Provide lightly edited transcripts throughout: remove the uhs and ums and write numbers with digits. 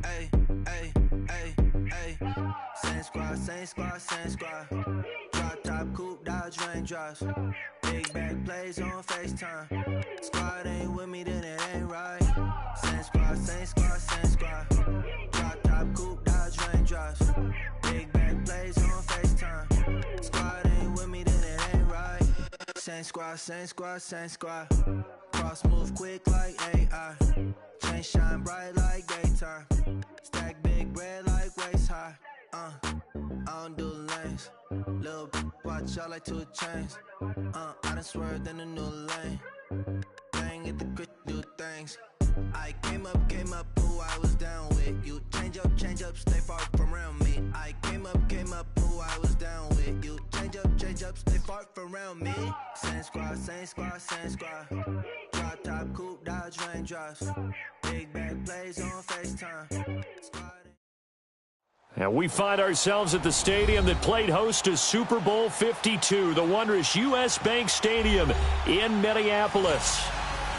Ay, ay, ay, ay. Same squad, same squad, same squad. Drop top, coupe, dodge, raindrops. Big back plays on FaceTime. Squad ain't with me, then it ain't right. Same squad, same squad, same squad. Drop top, coupe, dodge, raindrops. Big back plays on FaceTime. Squad ain't with me, then it ain't right. Same squad, same squad, same squad. Cross move quick like AI. Chain shine bright like daytime. Stack big bread like waist high. I don't do lanes. Little watch out like 2 chains. I done swerved in a new lane. Bang at the crit, do things. I came up, who I was down with. You change up, stay far from around me. I came up, who I was down with. You change up, stay far from around me. Same squad, same squad, same squad. Drop top, coupe, dodge, raindrops. Big back plays on FaceTime. And we find ourselves at the stadium that played host to Super Bowl 52, the wondrous U.S. Bank Stadium in Minneapolis.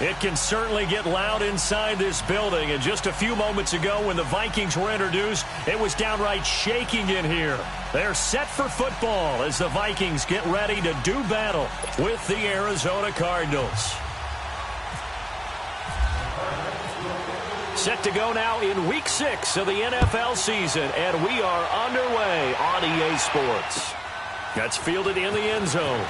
It can certainly get loud inside this building, and just a few moments ago when the Vikings were introduced, it was downright shaking in here. They're set for football as the Vikings get ready to do battle with the Arizona Cardinals. Set to go now in Week 6 of the NFL season, and we are underway on EA Sports. That's fielded in the end zone.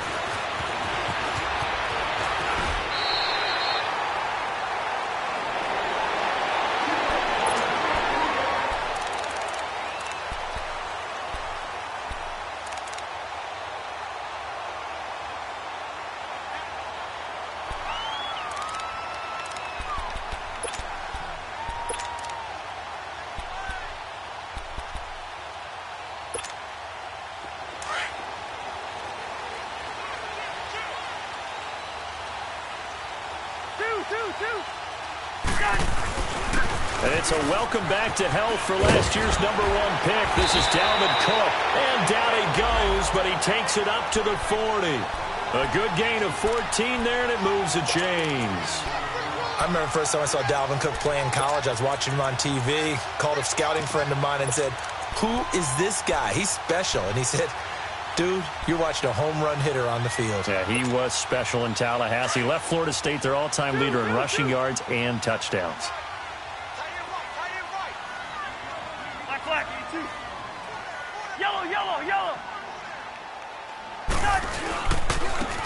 And it's a welcome back to health for last year's #1 pick. This is Dalvin Cook. And down he goes, but he takes it up to the 40. A good gain of 14 there, and it moves the chains. I remember the first time I saw Dalvin Cook play in college. I was watching him on TV, called a scouting friend of mine and said, "Who is this guy? He's special." And he said, "Dude, you're watching a home run hitter on the field." Yeah, he was special in Tallahassee. Left Florida State their all-time leader in rushing yards and touchdowns.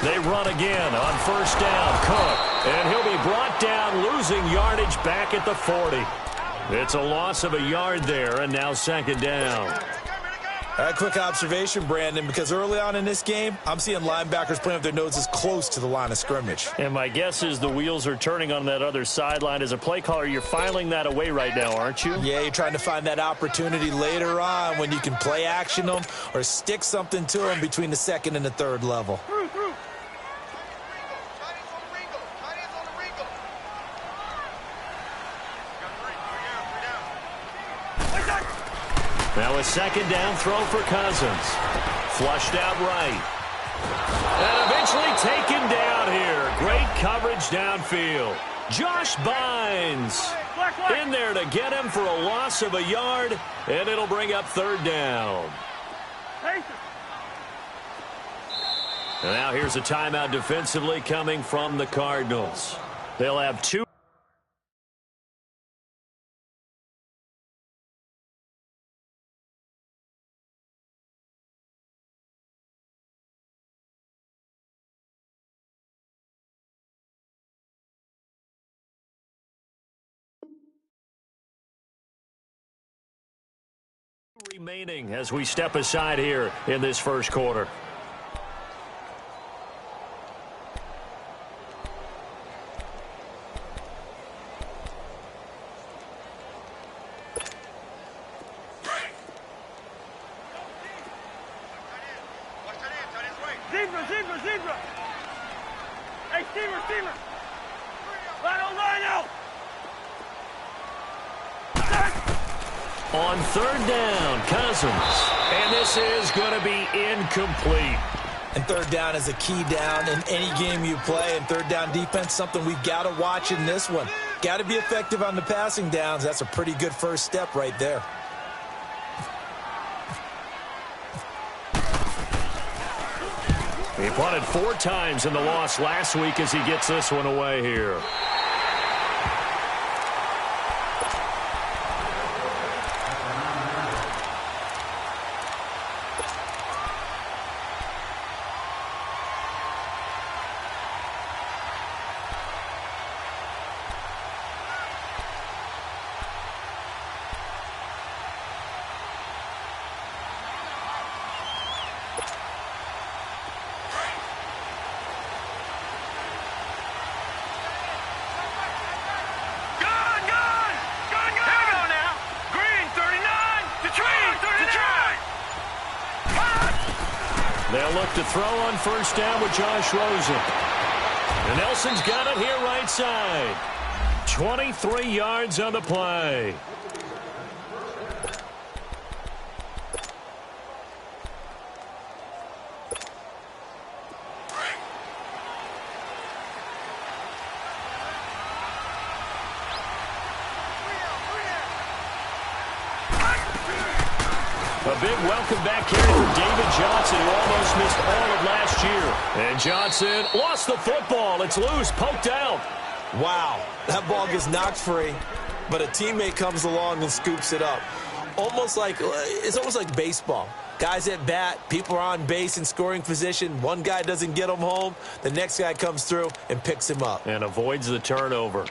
They run again on first down. Cook, and he'll be brought down, losing yardage back at the 40. It's a loss of a yard there, and now second down. A quick observation, Brandon, because early on in this game, I'm seeing linebackers playing with their noses close to the line of scrimmage. And my guess is the wheels are turning on that other sideline. As a play caller, you're filing that away right now, aren't you? Yeah, you're trying to find that opportunity later on when you can play action them or stick something to them between the second and the third level. Now a second down throw for Cousins. Flushed out right. And eventually taken down here. Great coverage downfield. Josh Bynes in there to get him for a loss of a yard, and it'll bring up third down. And now here's a timeout defensively coming from the Cardinals. They'll have 2. Remaining as we step aside here in this first quarter. Zebra. Hey, Steamer. Line out. On third down, Cousins. And this is going to be incomplete. And third down is a key down in any game you play. And third down defense, something we've got to watch in this one. Got to be effective on the passing downs. That's a pretty good first step right there. He punted 4 times in the loss last week as he gets this one away here. They'll look to throw on first down with Josh Rosen. And Nelson's got it here right side. 23 yards on the play. A big welcome back carry for David Johnson, who almost missed all of last year. And Johnson lost the football. It's loose, poked out. Wow, that ball gets knocked free, but a teammate comes along and scoops it up. It's almost like baseball. Guys at bat, people are on base in scoring position. One guy doesn't get him home. The next guy comes through and picks him up. And avoids the turnover.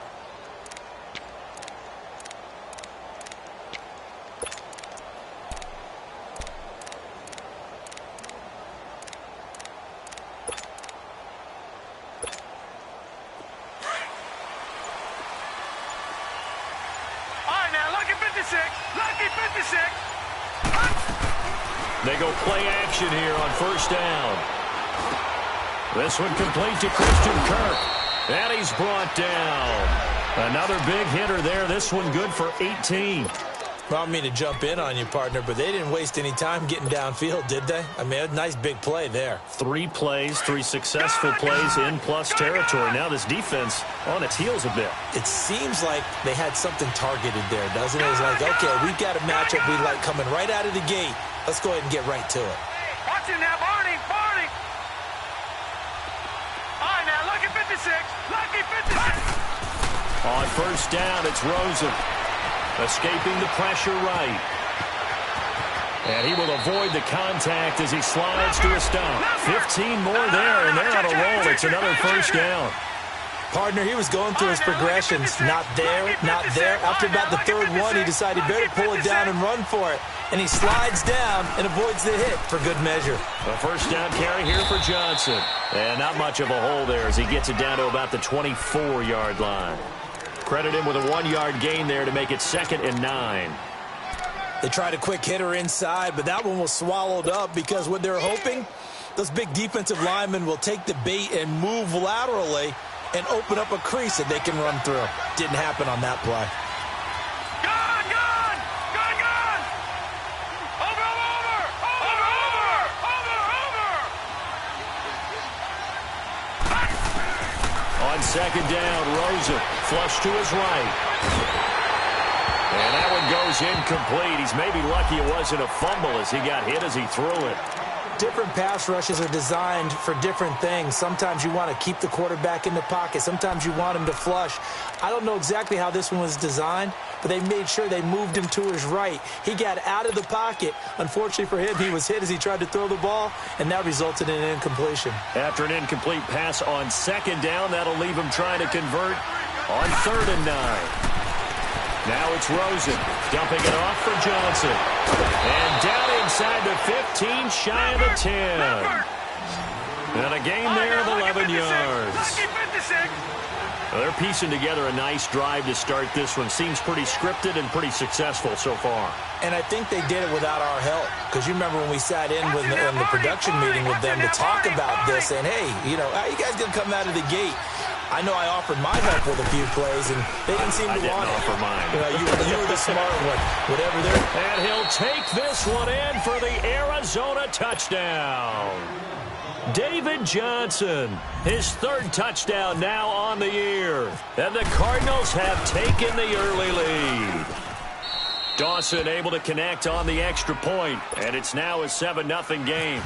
They go play action here on first down. This one complete to Christian Kirk. And he's brought down. Another big hitter there. This one good for 18. Well, I don't mean to jump in on you, partner, but they didn't waste any time getting downfield, did they? I mean, a nice big play there. 3 plays, 3 successful plays in plus territory. Now this defense on its heels a bit. It seems like they had something targeted there, doesn't it? It's like, okay, we've got a matchup we like coming right out of the gate. Let's go ahead and get right to it. Watch it now, Barney. All right, now, lucky 56. Lucky 56. On first down, it's Rosen. Escaping the pressure right. And he will avoid the contact as he slides to a stop. 15 more there, and they're on a roll. It's another first down. Partner, he was going through his progressions. Not there, not there. After about the third one, he decided he better pull it down and run for it. And he slides down and avoids the hit for good measure. A first down carry here for Johnson. And not much of a hole there as he gets it down to about the 24-yard line. Credit him with a 1-yard gain there to make it 2nd and 9. They tried a quick hitter inside, but that one was swallowed up because what they're hoping, those big defensive linemen will take the bait and move laterally and open up a crease that they can run through. Didn't happen on that play. On second down, Rosen flush to his right. And that one goes incomplete. He's maybe lucky it wasn't a fumble as he got hit as he threw it. Different pass rushes are designed for different things. Sometimes you want to keep the quarterback in the pocket. Sometimes you want him to flush. I don't know exactly how this one was designed, but they made sure they moved him to his right. He got out of the pocket. Unfortunately for him, he was hit as he tried to throw the ball, and that resulted in an incompletion. After an incomplete pass on second down, that'll leave him trying to convert on 3rd and 9. Now it's Rosen, dumping it off for Johnson. And down inside the 15, shy of the 10. And a gain there of 11 yards. They're piecing together a nice drive to start this one. Seems pretty scripted and pretty successful so far. And I think they did it without our help. Because you remember when we sat in the production meeting with them to talk about this. And, hey, how you guys going to come out of the gate? I know I offered my help with a few plays, and they didn't seem to want it. Offer mine. You were the smart one. Whatever they're... And he'll take this one in for the Arizona touchdown. David Johnson, his 3rd touchdown now on the year. And the Cardinals have taken the early lead. Dawson able to connect on the extra point, and it's now a 7-0 game.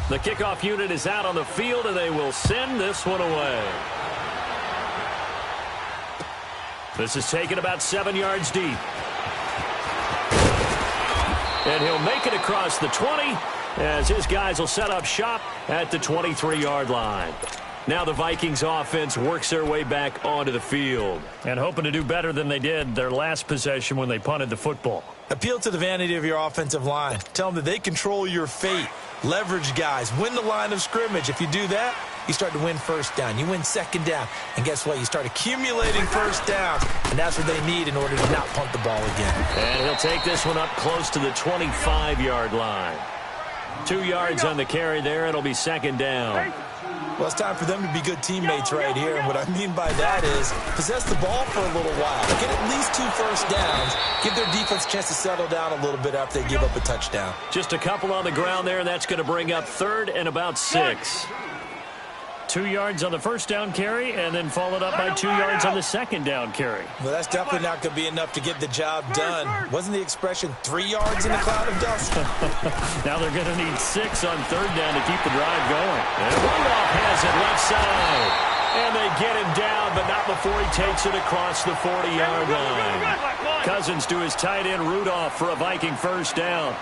The kickoff unit is out on the field, and they will send this one away. This is taken about 7 yards deep. And he'll make it across the 20 as his guys will set up shop at the 23-yard line. Now the Vikings offense works their way back onto the field and hoping to do better than they did their last possession when they punted the football. Appeal to the vanity of your offensive line. Tell them that they control your fate. Leverage guys. Win the line of scrimmage. If you do that, you start to win first down. You win second down. And guess what? You start accumulating first downs. And that's what they need in order to not punt the ball again. And he'll take this one up close to the 25-yard line. 2 yards on the carry there. It'll be second down. Well, it's time for them to be good teammates right here. And what I mean by that is possess the ball for a little while. Get at least 2 first downs. Give their defense a chance to settle down a little bit after they give up a touchdown. Just a couple on the ground there, and that's going to bring up third and about 6. 2 yards on the first down carry, and then followed up by 2 yards on the second down carry. Well, that's definitely not going to be enough to get the job done. Wasn't the expression 3 yards in a cloud of dust? Now they're going to need 6 on third down to keep the drive going. And Rudolph has it left side. And they get him down, but not before he takes it across the 40-yard line. Cousins to his tight end, Rudolph, for a Viking first down.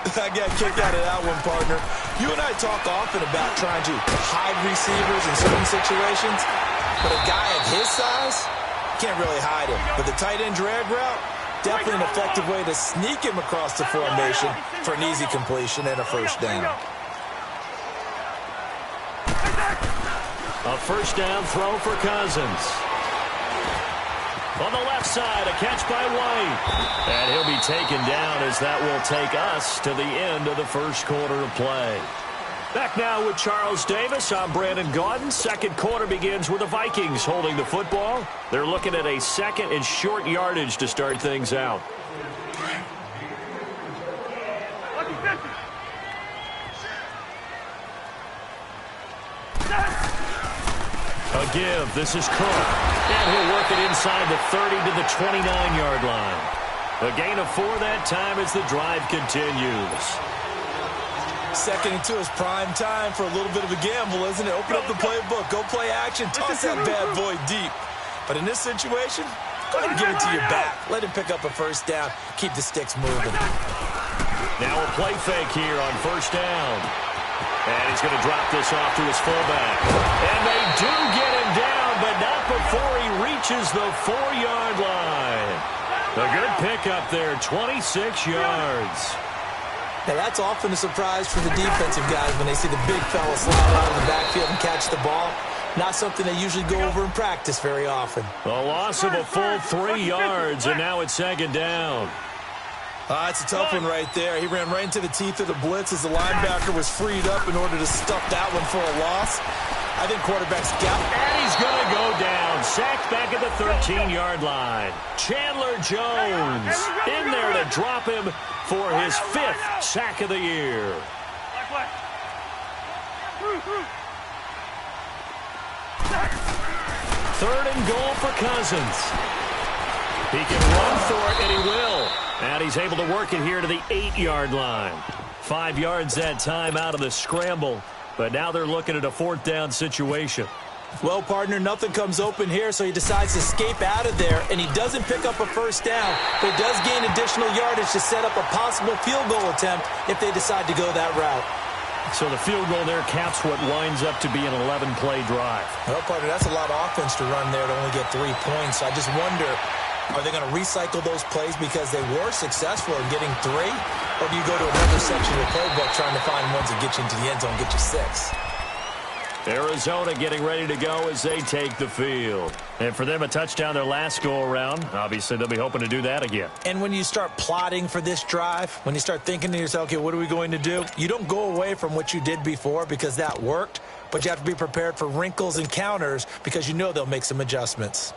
I got kicked out of that one, partner. You and I talk often about trying to hide receivers in certain situations, but a guy of his size can't really hide him. But the tight end drag route, definitely an effective way to sneak him across the formation for an easy completion and a first down. A first down throw for Cousins. On the left side, a catch by White. And he'll be taken down as that will take us to the end of the first quarter of play. Back now with Charles Davis. I'm Brandon Gaudin. Second quarter begins with the Vikings holding the football. They're looking at a second and short yardage to start things out. A give. This is Cook. And he'll work it inside the 30 to the 29-yard line. A gain of 4 that time as the drive continues. Second and 2 is prime time for a little bit of a gamble, isn't it? Open up the playbook. Go play action. Toss that bad boy deep. But in this situation, go ahead and give it to your back. Let him pick up a first down. Keep the sticks moving. Now a play fake here on first down. And he's going to drop this off to his fullback. And they do get him down, but not before he reaches the 4-yard line. A good pickup there, 26 yards. Now, that's often a surprise for the defensive guys when they see the big fella slide out of the backfield and catch the ball. Not something they usually go over in practice very often. A loss of a full 3 yards, and now it's second down. It's a tough one right there. He ran right into the teeth of the blitz as the linebacker was freed up in order to stuff that one for a loss. I think quarterback's got it. And he's going to go down. Sacked back at the 13-yard line. Chandler Jones in there to drop him for his 5th sack of the year. Third and goal for Cousins. He can run for it, and he will. And he's able to work it here to the 8-yard line. 5 yards that time out of the scramble. But now they're looking at a 4th down situation. Well, partner, nothing comes open here, so he decides to escape out of there, and he doesn't pick up a first down, but he does gain additional yardage to set up a possible field goal attempt if they decide to go that route. So the field goal there caps what winds up to be an 11-play drive. Well, partner, that's a lot of offense to run there to only get 3 points. So I just wonder, are they going to recycle those plays because they were successful in getting 3? Or do you go to another section of the playbook trying to find ones that get you into the end zone, get you 6? Arizona getting ready to go as they take the field. And for them, a touchdown their last go-around. Obviously, they'll be hoping to do that again. And when you start plotting for this drive, when you start thinking to yourself, okay, what are we going to do? You don't go away from what you did before because that worked, but you have to be prepared for wrinkles and counters because you know they'll make some adjustments.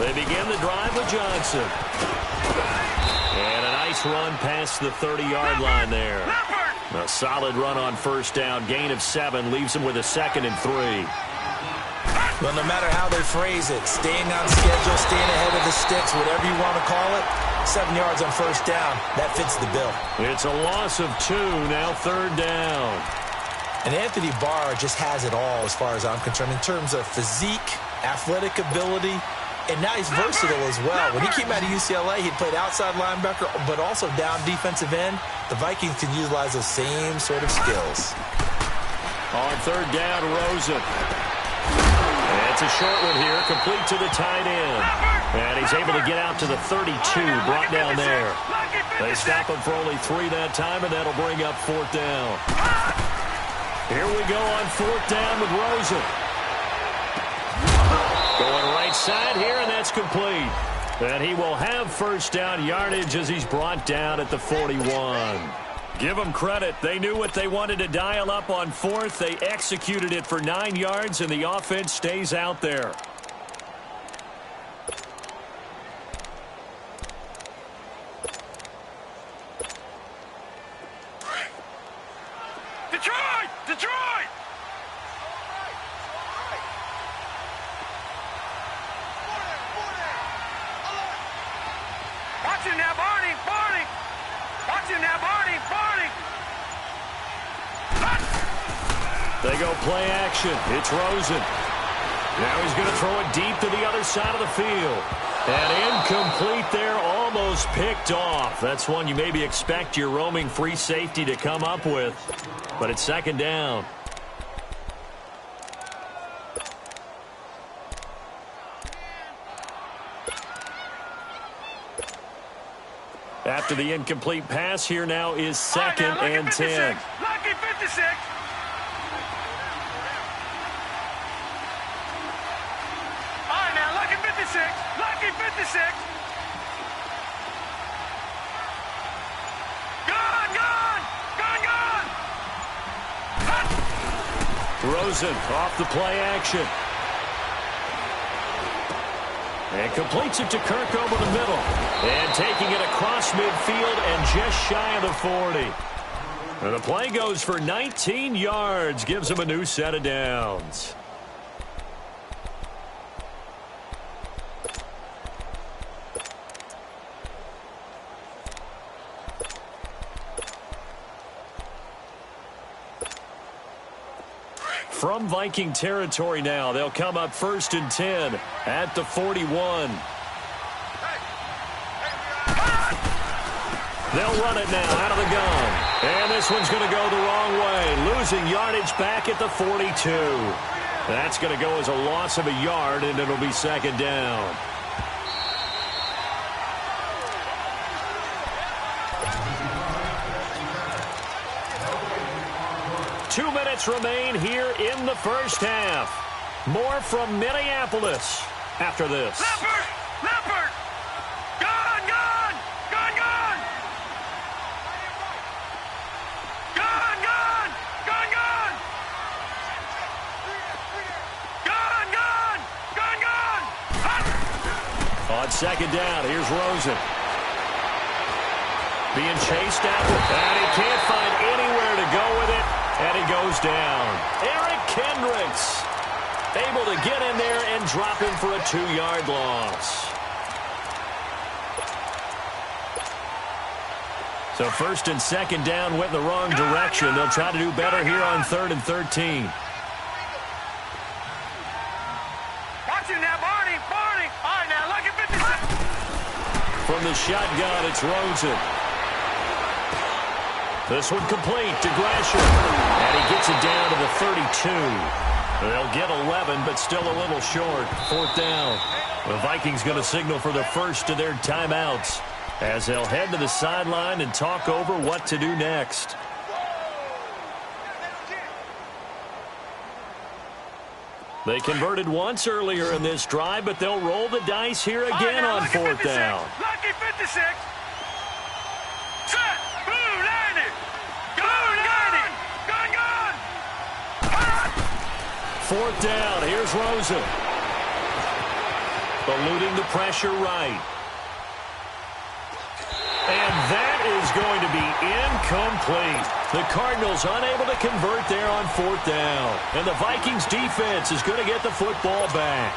They begin the drive with Johnson. And a nice run past the 30-yard line there. A solid run on first down. Gain of 7 leaves him with a 2nd and 3. Well, no matter how they phrase it, staying on schedule, staying ahead of the sticks, whatever you want to call it, 7 yards on first down, that fits the bill. It's a loss of 2, now 3rd down. And Anthony Barr just has it all as far as I'm concerned in terms of physique, athletic ability, and now he's versatile as well. When he came out of UCLA, he played outside linebacker, but also down defensive end. The Vikings can utilize those same sort of skills. On 3rd down, Rosen. It's a short one here, complete to the tight end. And he's able to get out to the 32, brought down there. They stop him for only 3 that time, and that'll bring up 4th down. Here we go on 4th down with Rosen. Going right side here, and that's complete. And he will have first down yardage as he's brought down at the 41. Give them credit. They knew what they wanted to dial up on 4th. They executed it for 9 yards, and the offense stays out there. Detroit! Detroit! Watch him now, Barney! Barney! Watch him now, Barney! Barney! They go play action. It's Rosen. Now he's going to throw it deep to the other side of the field. And incomplete there, almost picked off. That's one you maybe expect your roaming free safety to come up with. But it's 2nd down. After the incomplete pass, here now is 2nd and 10. Lucky 56! All right, now, lucky 56! Lucky 56! Gone! Gone! Gone! Gone! Rosen off the play action. And completes it to Kirk over the middle. And taking it across midfield and just shy of the 40. And the play goes for 19 yards. Gives him a new set of downs. From Viking territory now, they'll come up 1st and 10 at the 41. They'll run it now out of the gun. And this one's going to go the wrong way, losing yardage back at the 42. That's going to go as a loss of a yard, and it'll be 2nd down. Two minutes remain here in the first half. More from Minneapolis after this. Leopard! Leopard! Gone! Gone! Gone! Gone! Gone! Gone! Gone! Gone! Gone! Gone! Gone! Gone! On 2nd down, here's Rosen. Being chased after, and he can't find anywhere to go with it. And he goes down. Eric Kendricks able to get in there and drop him for a 2-yard loss. So 1st and 2nd down went the wrong direction. They'll try to do better here on 3rd and 13. Watch him now, Barney! Barney! All right, now, look at 56! From the shotgun, it's Rosen. This one complete to Gresham. And he gets it down to the 32. They'll get 11, but still a little short. 4th down. The Vikings going to signal for the first of their timeouts as they'll head to the sideline and talk over what to do next. They converted once earlier in this drive, but they'll roll the dice here again on 4th down. Lucky 56! Set! Blue 90! Blue 90! Gone, gone! 4th down. Here's Rosen. eluding the pressure right. And that is going to be incomplete. The Cardinals unable to convert there on 4th down. And the Vikings defense is going to get the football back.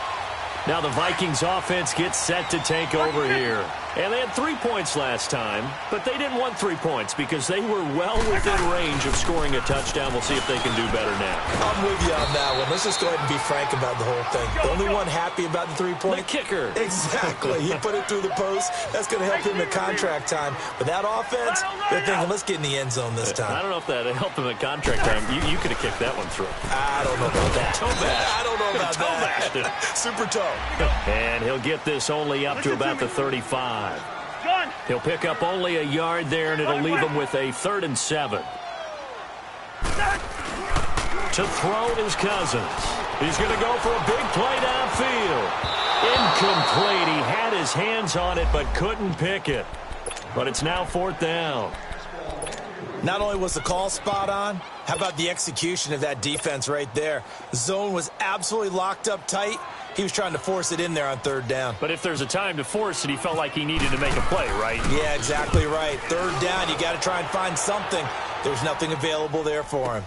Now the Vikings offense gets set to take over here. And they had 3 points last time, but they didn't want 3 points because they were well within range of scoring a touchdown. We'll see if they can do better now. I'm with you on that one. Let's just go ahead and be frank about the whole thing. The only one happy about the 3-point? The kicker. Exactly. He put it through the post. That's going to help him at contract time. But that offense, they're thinking, let's get in the end zone this time. I don't know if that helped him at contract time. You could have kicked that one through. I don't know about that. I don't know about that. Super toe. And he'll get this only up to about the 35. He'll pick up only a yard there, and it'll leave him with a 3rd and 7. To throw is Cousins. He's going to go for a big play downfield. Incomplete. He had his hands on it but couldn't pick it. But it's now 4th down. Not only was the call spot on, how about the execution of that defense right there? The zone was absolutely locked up tight. He was trying to force it in there on 3rd down. But if there's a time to force it, he felt like he needed to make a play, right? Yeah, exactly right. 3rd down, you got to try and find something. There's nothing available there for him.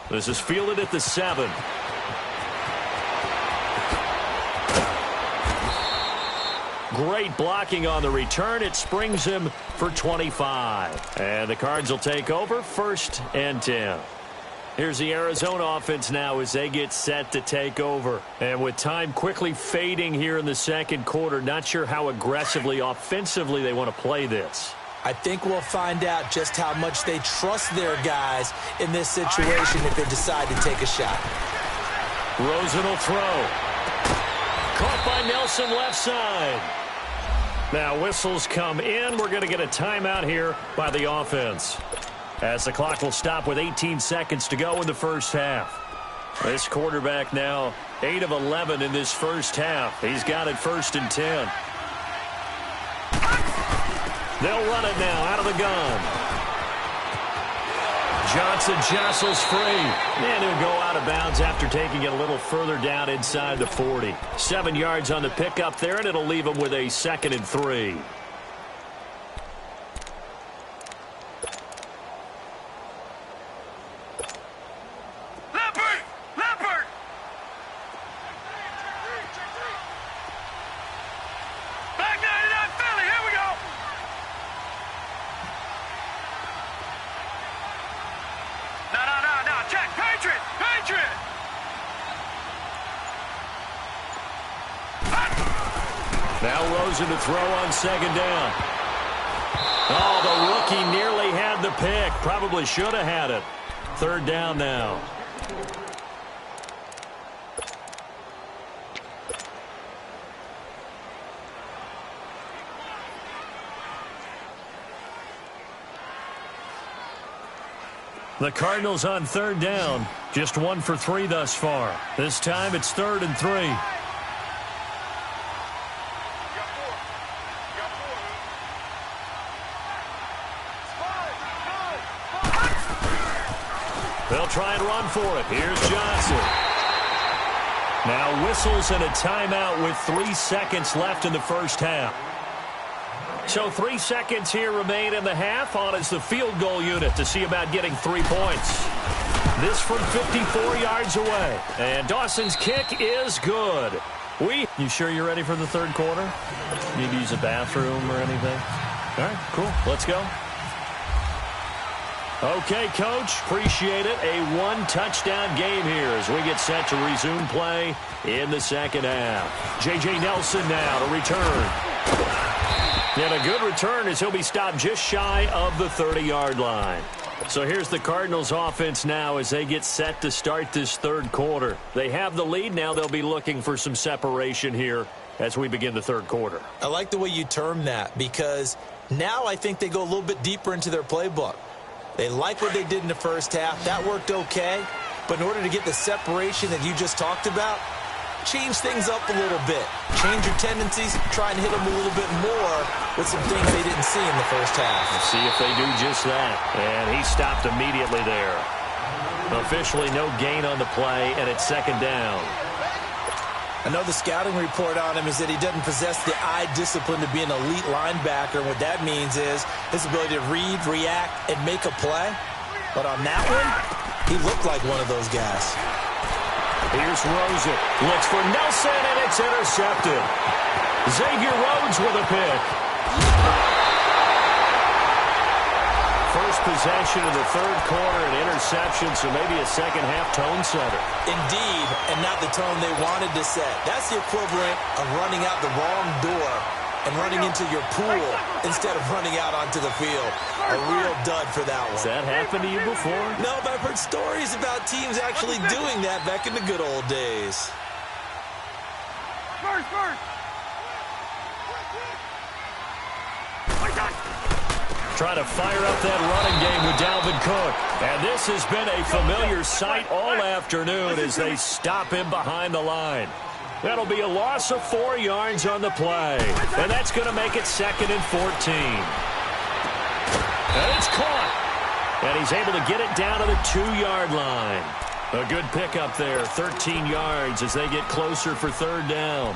This is fielded at the 7. Great blocking on the return. It springs him for 25. And the Cards will take over 1st and 10. Here's the Arizona offense now as they get set to take over. And with time quickly fading here in the 2nd quarter, not sure how aggressively, offensively they want to play this. I think we'll find out just how much they trust their guys in this situation if they decide to take a shot. Rosen will throw. Caught by Nelson left side. Now whistles come in. We're going to get a timeout here by the offense, as the clock will stop with 18 seconds to go in the 1st half. This quarterback now 8 of 11 in this 1st half. He's got it 1st and 10. They'll run it now out of the gun. Johnson jostles free. And he'll go out of bounds after taking it a little further down inside the 40. 7 yards on the pickup there, and it'll leave him with a 2nd and 3. Now Rosen to throw on 2nd down. Oh, the rookie nearly had the pick. Probably should have had it. 3rd down now. The Cardinals on 3rd down. Just 1 for 3 thus far. This time it's 3rd and 3. They'll try and run for it. Here's Johnson. Now whistles and a timeout with 3 seconds left in the 1st half. So 3 seconds here remain in the half. On is the field goal unit to see about getting 3 points. This from 54 yards away. And Dawson's kick is good. You sure you're ready for the 3rd quarter? Need to use a bathroom or anything? All right, cool. Let's go. Okay, Coach, appreciate it. A 1-touchdown game here as we get set to resume play in the 2nd half. J.J. Nelson now to return. And a good return as he'll be stopped just shy of the 30-yard line. So here's the Cardinals offense now as they get set to start this 3rd quarter. They have the lead. Now they'll be looking for some separation here as we begin the 3rd quarter. I like the way you term that because now I think they go a little bit deeper into their playbook. They like what they did in the 1st half. That worked okay. But in order to get the separation that you just talked about, change things up a little bit. Change your tendencies. Try and hit them a little bit more with some things they didn't see in the 1st half. Let's see if they do just that. And he stopped immediately there. Officially no gain on the play, and it's 2nd down. I know the scouting report on him is that he doesn't possess the eye discipline to be an elite linebacker. What that means is his ability to read, react, and make a play. But on that one, he looked like one of those guys. Here's Rosen. Looks for Nelson, and it's intercepted. Xavier Rhodes with a pick. First possession of the third quarter, an interception, so maybe a second-half tone setter. Indeed, and not the tone they wanted to set. That's the equivalent of running out the wrong door and running into your pool instead of running out onto the field. A real dud for that one. Has that happened to you before? No, but I've heard stories about teams actually doing that back in the good old days. First. Trying to fire up that running game with Dalvin Cook. And this has been a familiar sight all afternoon as they stop him behind the line. That'll be a loss of 4 yards on the play. And that's going to make it 2nd and 14. And it's caught. And he's able to get it down to the 2-yard line. A good pickup there, 13 yards as they get closer for 3rd down.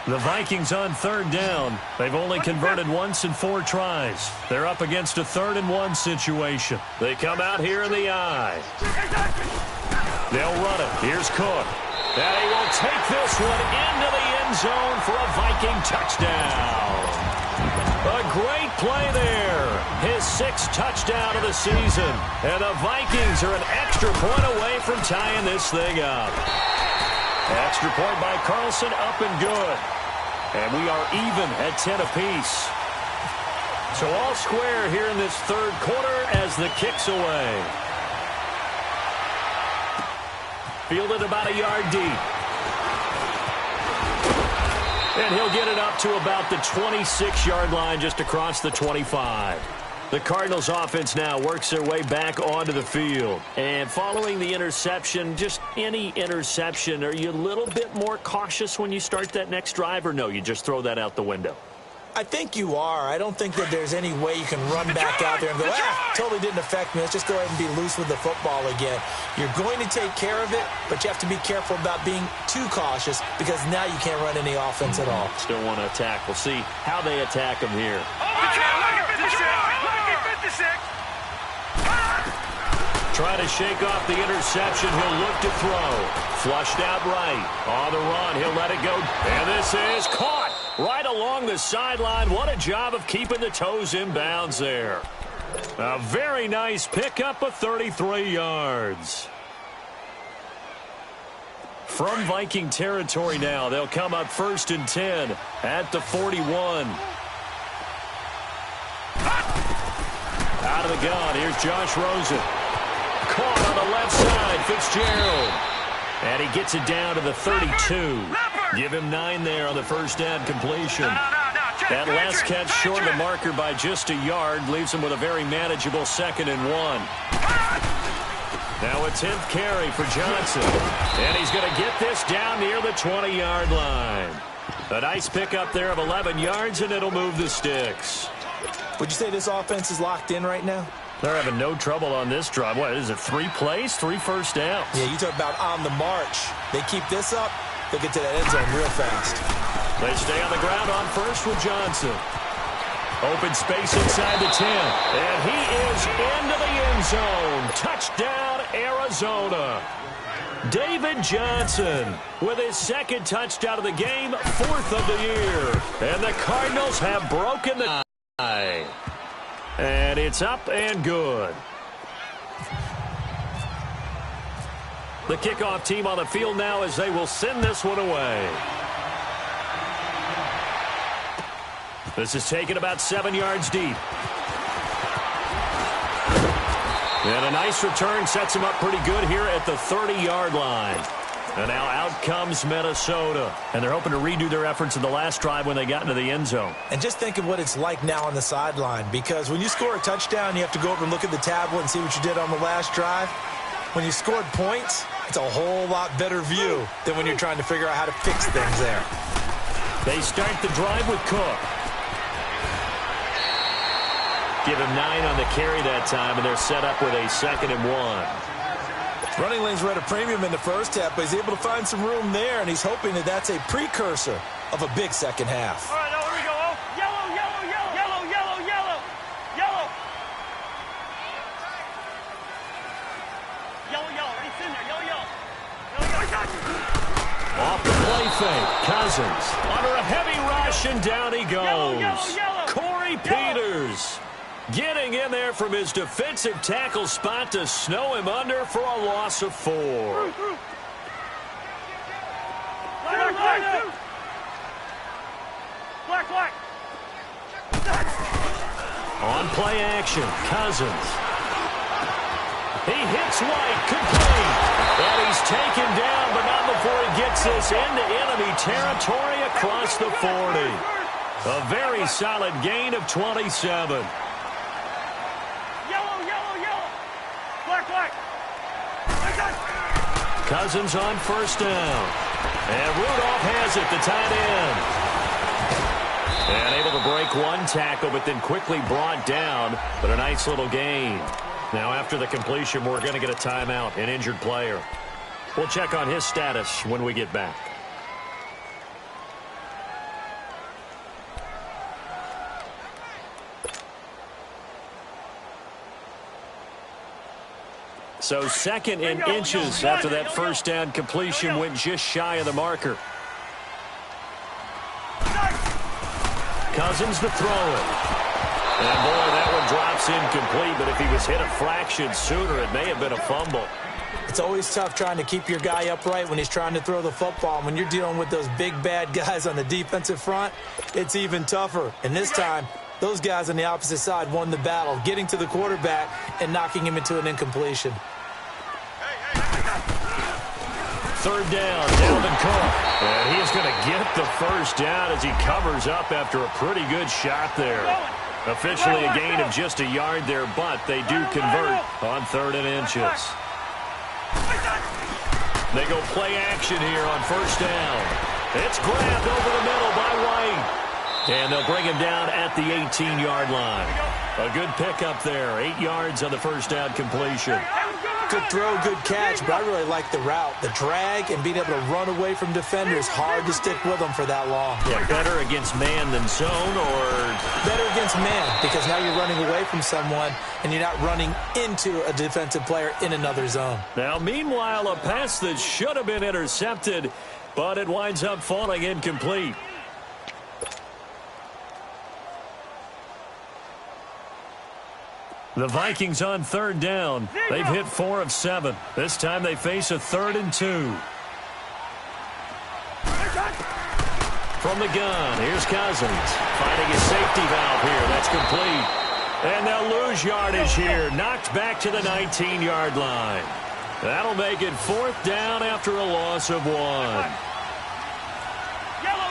The Vikings on 3rd down. They've only converted once in 4 tries. They're up against a 3rd and 1 situation. They come out here in the eye. They'll run it. Here's Cook. And he will take this one into the end zone for a Viking touchdown. A great play there. His 6th touchdown of the season. And the Vikings are an extra point away from tying this thing up. Extra point by Carlson, up and good. And we are even at 10 apiece. So all square here in this 3rd quarter as the kick's away. Fielded about a yard deep. And he'll get it up to about the 26-yard line just across the 25. The Cardinals offense now works their way back onto the field. And following the interception, just any interception, are you a little bit more cautious when you start that next drive, or no, you just throw that out the window? I think you are. I don't think that there's any way you can run back out there and go, totally didn't affect me. Let's just go ahead and be loose with the football again. You're going to take care of it, but you have to be careful about being too cautious because now you can't run any offense at all. Still want to attack. We'll see how they attack him here. Try to shake off the interception. He'll look to throw. Flushed out right. On the run. He'll let it go. And this is caught right along the sideline. What a job of keeping the toes in bounds there. A very nice pickup of 33 yards. From Viking territory now, they'll come up 1st and 10 at the 41. Out of the gun, here's Josh Rosen. Caught on the left side, Fitzgerald. And he gets it down to the 32. Give him 9 there on the first down completion. That last catch short of the marker by just a yard leaves him with a very manageable 2nd and 1. Now a 10th carry for Johnson. And he's going to get this down near the 20-yard line. A nice pickup there of 11 yards, and it'll move the sticks. Would you say this offense is locked in right now? They're having no trouble on this drive. What is it, 3 plays, 3 first downs? Yeah, you talk about on the march. They keep this up, they'll get to that end zone real fast. They stay on the ground on first with Johnson. Open space inside the 10. And he is into the end zone. Touchdown, Arizona. David Johnson with his 2nd touchdown of the game, 4th of the year. And the Cardinals have broken the tie. And it's up and good. The kickoff team on the field now as they will send this one away. This is taken about 7 yards deep. And a nice return sets him up pretty good here at the 30-yard line. And now out comes Minnesota. And they're hoping to redo their efforts in the last drive when they got into the end zone. And just think of what it's like now on the sideline. Because when you score a touchdown, you have to go over and look at the tablet and see what you did on the last drive. When you scored points, it's a whole lot better view than when you're trying to figure out how to fix things there. They start the drive with Cook. Give him 9 on the carry that time, and they're set up with a 2nd and 1. Running lanes were at a premium in the first half, but he's able to find some room there, and he's hoping that that's a precursor of a big second half. All right, now here we go. Oh, yellow, yellow, yellow, yellow, yellow, yellow, yellow. Yellow, yellow, right in there, yellow, yellow. Yellow, yellow. Off the play fake, Cousins under a heavy rush, and down he goes. Yellow. Corey Peters getting in there from his defensive tackle spot to snow him under for a loss of 4. Black. On play action, Cousins. He hits White, complete. And he's taken down, but not before he gets this into enemy territory across the 40. A very solid gain of 27. Black. Cousins on first down. And Rudolph has it, the tight end. And able to break one tackle, but then quickly brought down. But a nice little gain. Now after the completion, we're going to get a timeout, an injured player. We'll check on his status when we get back. So second in inches after that first down completion went just shy of the marker. Cousins to throw it. And boy, that one drops incomplete, but if he was hit a fraction sooner, it may have been a fumble. It's always tough trying to keep your guy upright when he's trying to throw the football. And when you're dealing with those big, bad guys on the defensive front, it's even tougher. And this time, those guys on the opposite side won the battle, getting to the quarterback and knocking him into an incompletion. Third down, Dalvin Cook. And he's going to get the first down as he covers up after a pretty good shot there. Officially a gain of just a yard there, but they do convert on 3rd and inches. They go play action here on first down. It's grabbed over the middle by White. And they'll bring him down at the 18-yard line. A good pickup there. 8 yards on the first down completion. Good throw, good catch, but I really like the route. The drag and being able to run away from defenders, hard to stick with them for that long. Yeah, better against man than zone, or? Better against man, because now you're running away from someone and you're not running into a defensive player in another zone. Now, meanwhile, a pass that should have been intercepted, but it winds up falling incomplete. The Vikings on 3rd down. They've hit 4 of 7. This time they face a 3rd and 2. From the gun, here's Cousins. Finding a safety valve here. That's complete. And they'll lose yardage here. Knocked back to the 19-yard line. That'll make it 4th down after a loss of 1. Yellow.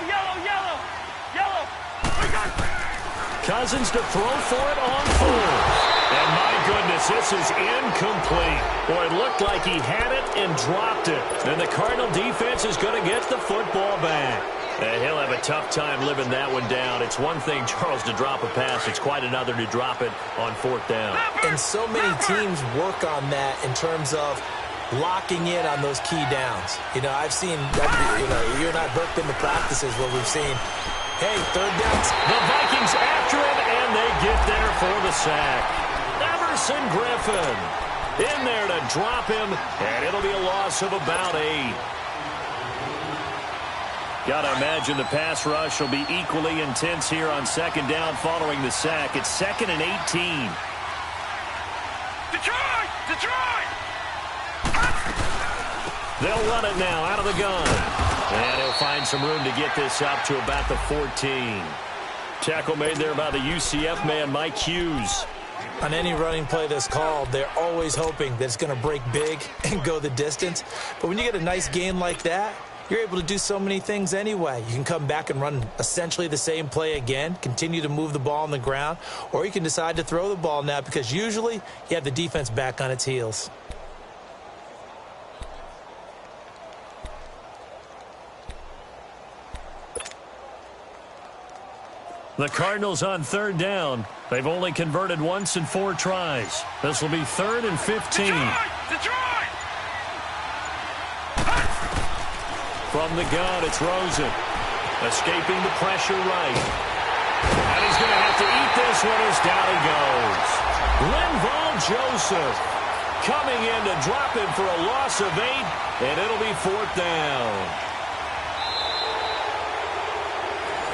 Cousins to throw for it on 4th. And my goodness, this is incomplete. Boy, it looked like he had it and dropped it. And the Cardinal defense is going to get the football back. And he'll have a tough time living that one down. It's one thing, Charles, to drop a pass. It's quite another to drop it on 4th down. And so many teams work on that in terms of locking in on those key downs. You know, I've seen, you and I both been to practices where we've seen, hey, 3rd down. The Vikings after him, and they get there for the sack. Everson Griffin in there to drop him, and it'll be a loss of about 8. Got to imagine the pass rush will be equally intense here on 2nd down following the sack. It's 2nd and 18. Detroit! They'll run it now out of the gun. And he'll find some room to get this up to about the 14. Tackle made there by the UCF man, Mike Hughes. On any running play that's called, they're always hoping that it's going to break big and go the distance. But when you get a nice gain like that, you're able to do so many things anyway. You can come back and run essentially the same play again, continue to move the ball on the ground, or you can decide to throw the ball now because usually you have the defense back on its heels. The Cardinals on 3rd down. They've only converted once in 4 tries. This will be 3rd and 15. Detroit! From the gun, it's Rosen. Escaping the pressure right. And he's going to have to eat this one as down he goes. Linval Joseph coming in to drop him for a loss of 8, and it'll be 4th down.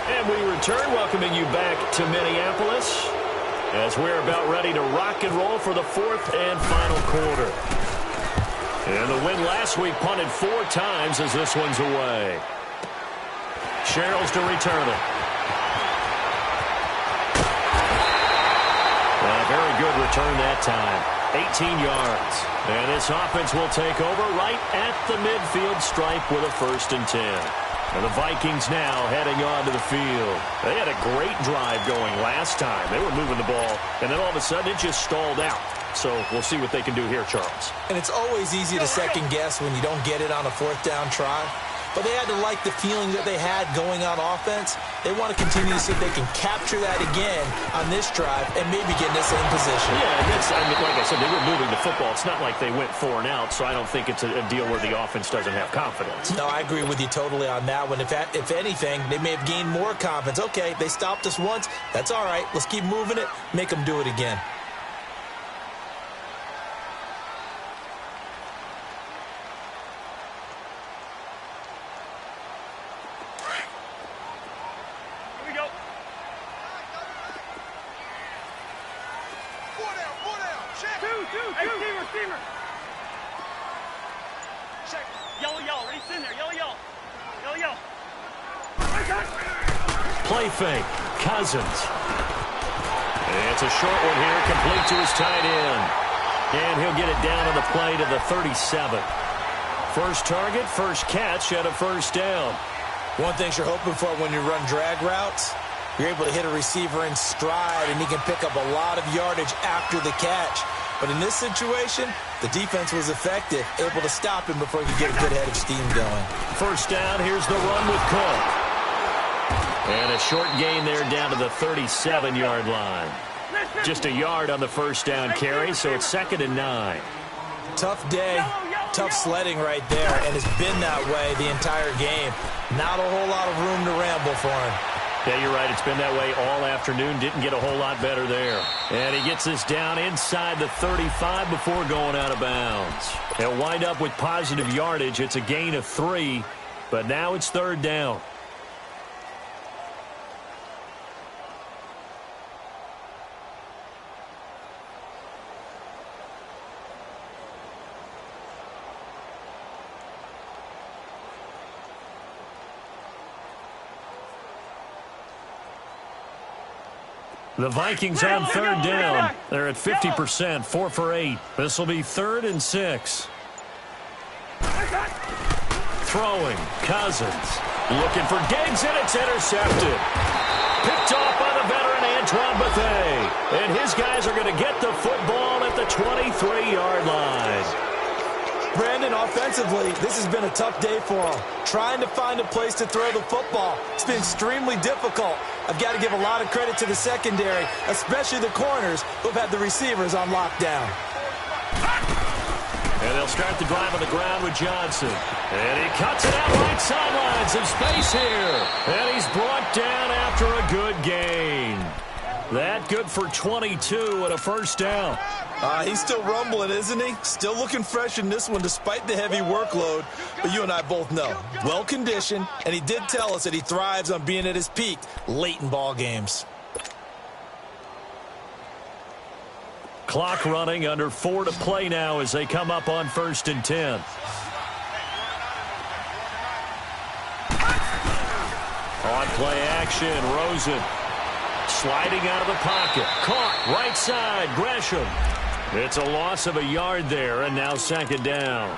And we return, welcoming you back to Minneapolis as we're about ready to rock and roll for the 4th and final quarter. And the win last week punted 4 times as this one's away. Sherrills to return it. A very good return that time. 18 yards. And this offense will take over right at the midfield stripe with a 1st and 10. And the Vikings now heading onto the field. They had a great drive going last time. They were moving the ball, and then all of a sudden it just stalled out. So we'll see what they can do here, Charles. And it's always easy to second guess when you don't get it on a 4th down try. But they had to like the feeling that they had going on offense. They want to continue to see if they can capture that again on this drive and maybe get in the same position. Yeah, and I mean, like I said, they were moving the football. It's not like they went 4 and out, so I don't think it's a deal where the offense doesn't have confidence. No, I agree with you totally on that one. If anything, they may have gained more confidence. Okay, they stopped us once. That's all right. Let's keep moving it. Make them do it again. Play fake. Cousins. It's a short one here, complete to his tight end. And he'll get it down on the play to the 37. First target, first catch at a 1st down. One thing you're hoping for when you run drag routes, you're able to hit a receiver in stride, and he can pick up a lot of yardage after the catch. But in this situation, the defense was effective, able to stop him before he could get a good head of steam going. 1st down, here's the run with Cook. And a short gain there down to the 37-yard line. Just a yard on the 1st down carry, so it's 2nd and 9. Tough day, tough sledding right there, and it's been that way the entire game. Not a whole lot of room to ramble for him. Yeah, you're right. It's been that way all afternoon. Didn't get a whole lot better there. And he gets this down inside the 35 before going out of bounds. He'll wind up with positive yardage. It's a gain of 3, but now it's 3rd down. The Vikings on 3rd down. They're at 50%, 4 for 8. This will be 3rd and 6. Throwing, Cousins. Looking for Diggs, and it's intercepted. Picked off by the veteran Antoine Bethea. And his guys are going to get the football at the 23-yard line. Brandon, offensively, this has been a tough day for him. Trying to find a place to throw the football. It's been extremely difficult. I've got to give a lot of credit to the secondary, especially the corners who have had the receivers on lockdown. And they'll start the drive on the ground with Johnson. And he cuts it out right sideline. Some space here. And he's brought down after a good gain. That good for 22 and a 1st down. He's still rumbling, isn't he? Still looking fresh in this one despite the heavy workload. But you and I both know, well-conditioned, and he did tell us that he thrives on being at his peak late in ball games. Clock running, under 4 to play now as they come up on 1st and 10. On play action, Rosen sliding out of the pocket. Caught, right side, Gresham. It's a loss of a yard there, and now 2nd down.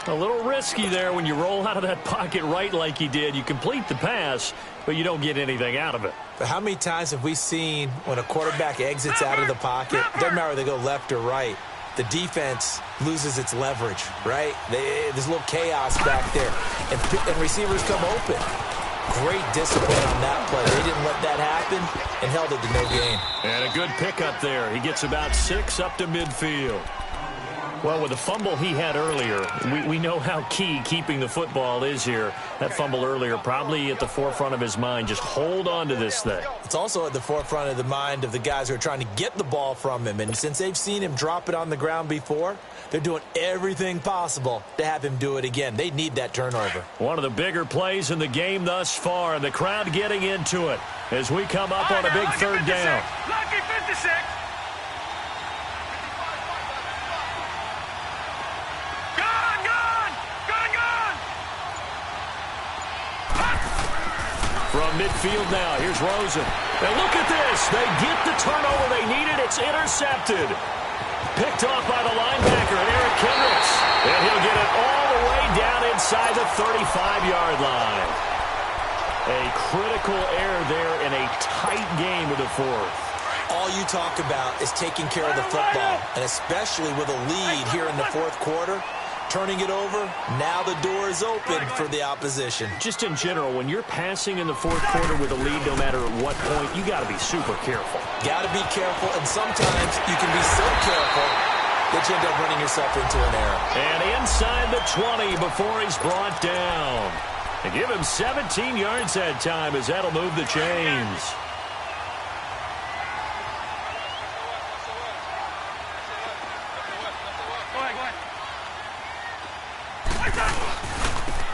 A little risky there when you roll out of that pocket right like he did. You complete the pass, but you don't get anything out of it. But how many times have we seen when a quarterback exits out of the pocket, doesn't matter whether they go left or right, the defense loses its leverage, right? There's a little chaos back there, and receivers come open. Great discipline on that play. They didn't let that happen and held it to no gain. And a good pickup there. He gets about 6 up to midfield. Well, with the fumble he had earlier, we know how key keeping the football is here. That fumble earlier probably at the forefront of his mind. Just hold on to this thing. It's also at the forefront of the mind of the guys who are trying to get the ball from him. And since they've seen him drop it on the ground before, they're doing everything possible to have him do it again. They need that turnover. One of the bigger plays in the game thus far, and the crowd getting into it as we come up on a big third down. Lucky 56. From midfield now, here's Rosen. And look at this. They get the turnover they needed. It's intercepted. Picked off by the linebacker, Eric Kendricks. And he'll get it all the way down inside the 35-yard line. A critical error there in a tight game of the fourth. All you talk about is taking care of the football, and especially with a lead here in the fourth quarter. Turning it over, now the door is open for the opposition. Just in general, when you're passing in the fourth quarter with a lead, no matter at what point, you got to be super careful. Got to be careful, and sometimes you can be so careful that you end up running yourself into an error. And inside the 20 before he's brought down. And give him 17 yards that time as that'll move the chains.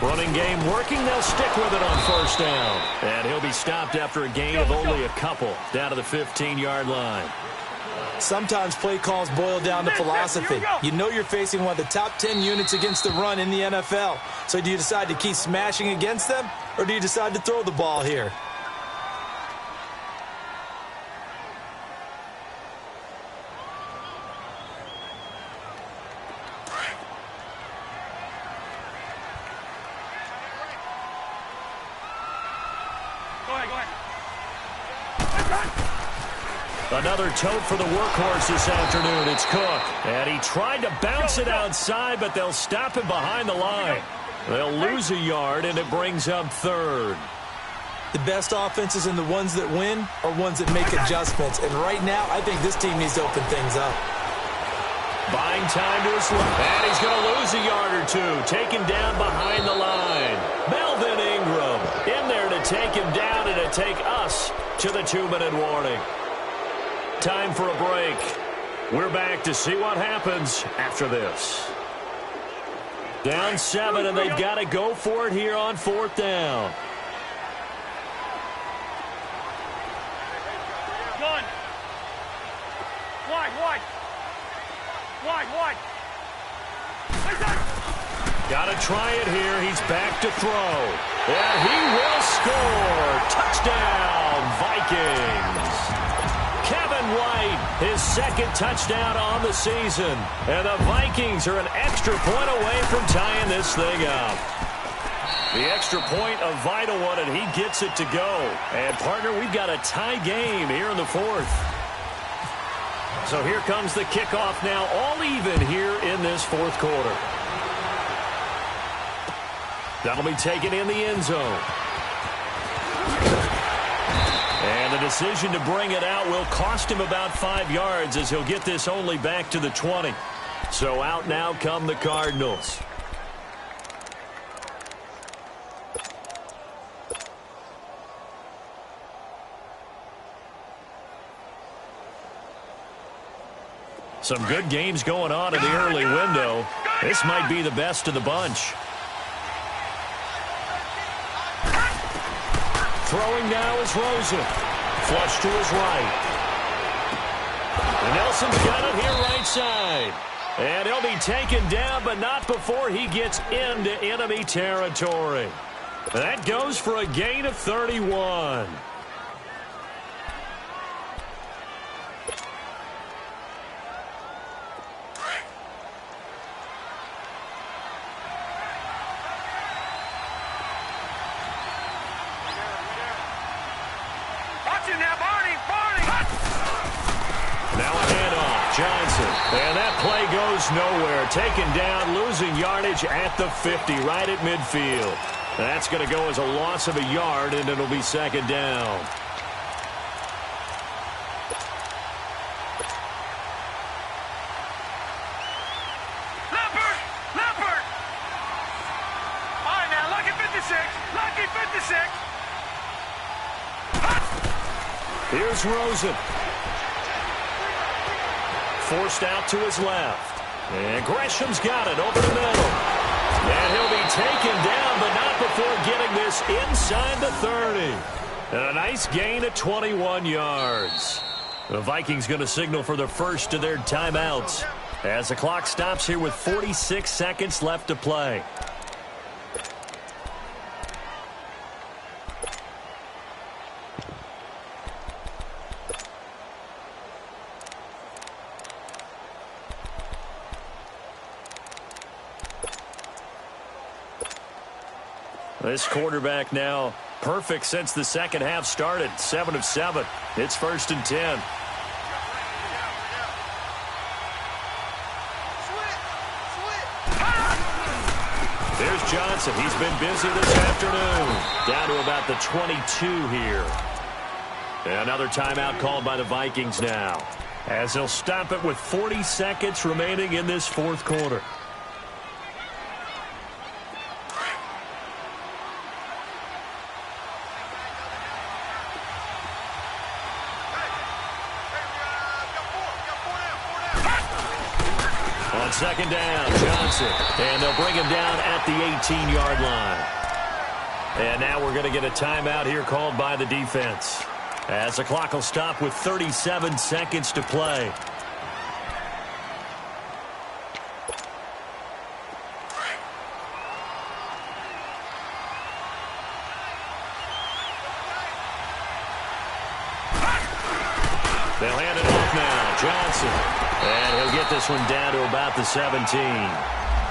Running game working. They'll stick with it on first down. And he'll be stopped after a gain of only a couple down to the 15-yard line. Sometimes play calls boil down to philosophy. You know you're facing one of the top 10 units against the run in the NFL. So do you decide to keep smashing against them, or do you decide to throw the ball here? Another tote for the workhorse this afternoon. It's Cook. And he tried to bounce it outside, but they'll stop him behind the line. They'll lose a yard, and it brings up third. The best offenses and the ones that win are ones that make adjustments. And right now, I think this team needs to open things up. Buying time to his left. And he's going to lose a yard or two. Taken down behind the line. Melvin Ingram in there to take him down and to take us to the 2-minute warning. Time for a break. We're back to see what happens after this. Down 7, and they've got to go for it here on fourth down. One. Wide. Got to try it here. He's back to throw. And he will score. Touchdown, Vikings. Kevin White, his second touchdown on the season. And the Vikings are an extra point away from tying this thing up. The extra point, a vital one, and he gets it to go. And, partner, we've got a tie game here in the fourth. So here comes the kickoff now, all even here in this fourth quarter. That'll be taken in the end zone. And the decision to bring it out will cost him about 5 yards as he'll get this only back to the 20. So out now come the Cardinals. Some good games going on in the early window. This might be the best of the bunch. Throwing now is Rosen. Flush to his right. And Nelson's got it here right side. And he'll be taken down, but not before he gets into enemy territory. That goes for a gain of 31. And that play goes nowhere. Taken down, losing yardage at the 50, right at midfield. That's going to go as a loss of a yard, and it'll be second down. Here's Rosen. Forced out to his left. And Gresham's got it over the middle. And he'll be taken down, but not before getting this inside the 30. And a nice gain of 21 yards. The Vikings going to signal for the first of their timeouts as the clock stops here with 46 seconds left to play. This quarterback now perfect since the second half started. 7 of 7. It's 1st and 10. There's Johnson. He's been busy this afternoon. Down to about the 22 here. Another timeout called by the Vikings now, as they'll stop it with 40 seconds remaining in this fourth quarter. On second down, Johnson. And they'll bring him down at the 18-yard line. And now we're going to get a timeout here called by the defense, as the clock will stop with 37 seconds to play. They'll hand it off now. Johnson. And he'll get this one down to about the 17.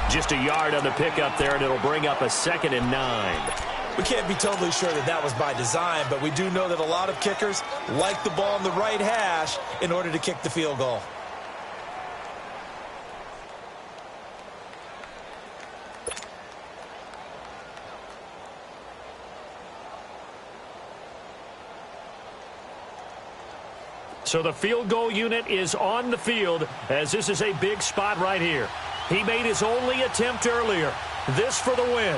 Just a yard on the pickup there, and it'll bring up a 2nd and 9. We can't be totally sure that that was by design, but we do know that a lot of kickers like the ball on the right hash in order to kick the field goal. So the field goal unit is on the field, as this is a big spot right here. He made his only attempt earlier. This for the win.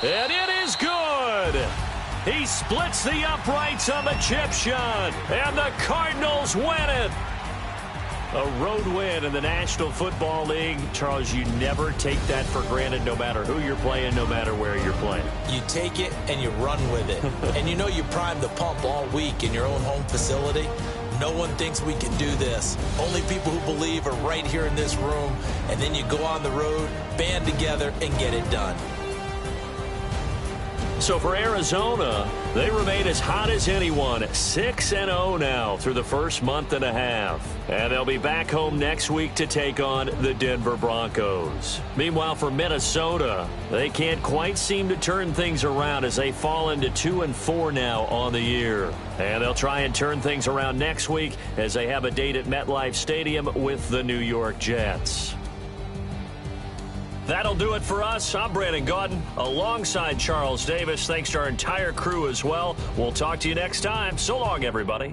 And it is good. He splits the uprights on the chip shot, and the Cardinals win it. A road win in the National Football League. Charles, you never take that for granted, no matter who you're playing, no matter where you're playing. You take it and you run with it. And you know you primed the pump all week in your own home facility. No one thinks we can do this. Only people who believe are right here in this room. And then you go on the road, band together, and get it done. So for Arizona, they remain as hot as anyone, 6-0 now through the first month and a half. And they'll be back home next week to take on the Denver Broncos. Meanwhile, for Minnesota, they can't quite seem to turn things around as they fall into 2-4 now on the year. And they'll try and turn things around next week as they have a date at MetLife Stadium with the New York Jets. That'll do it for us. I'm Brandon Gaudin alongside Charles Davis. Thanks to our entire crew as well. We'll talk to you next time. So long, everybody.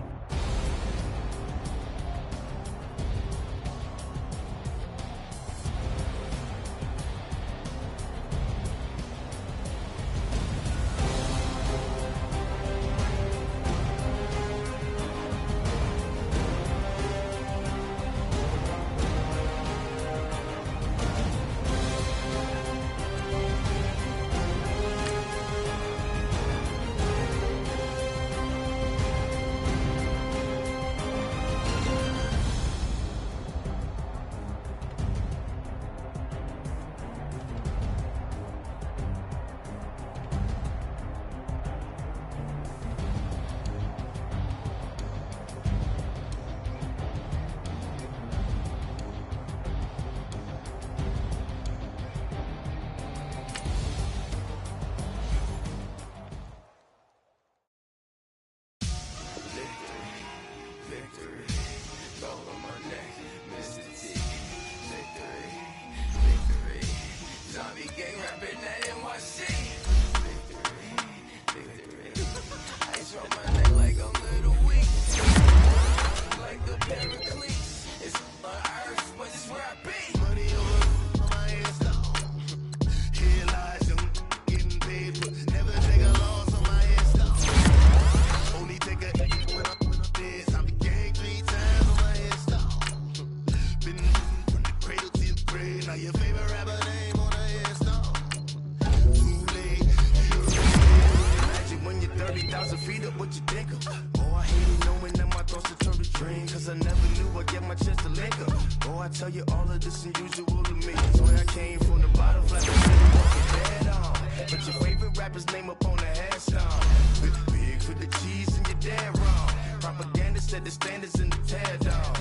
feet up, what you think of? Oh, I hate it knowing that my thoughts have turned to dream, cause I never knew I'd get my chance to link up. Oh, I tell you all of this unusual to me. Swear I came from the bottom, like a city walking dead on. But your favorite rapper's name up on the headstone. Big for the cheese and you're dead wrong. Propaganda set the standards in the tear down.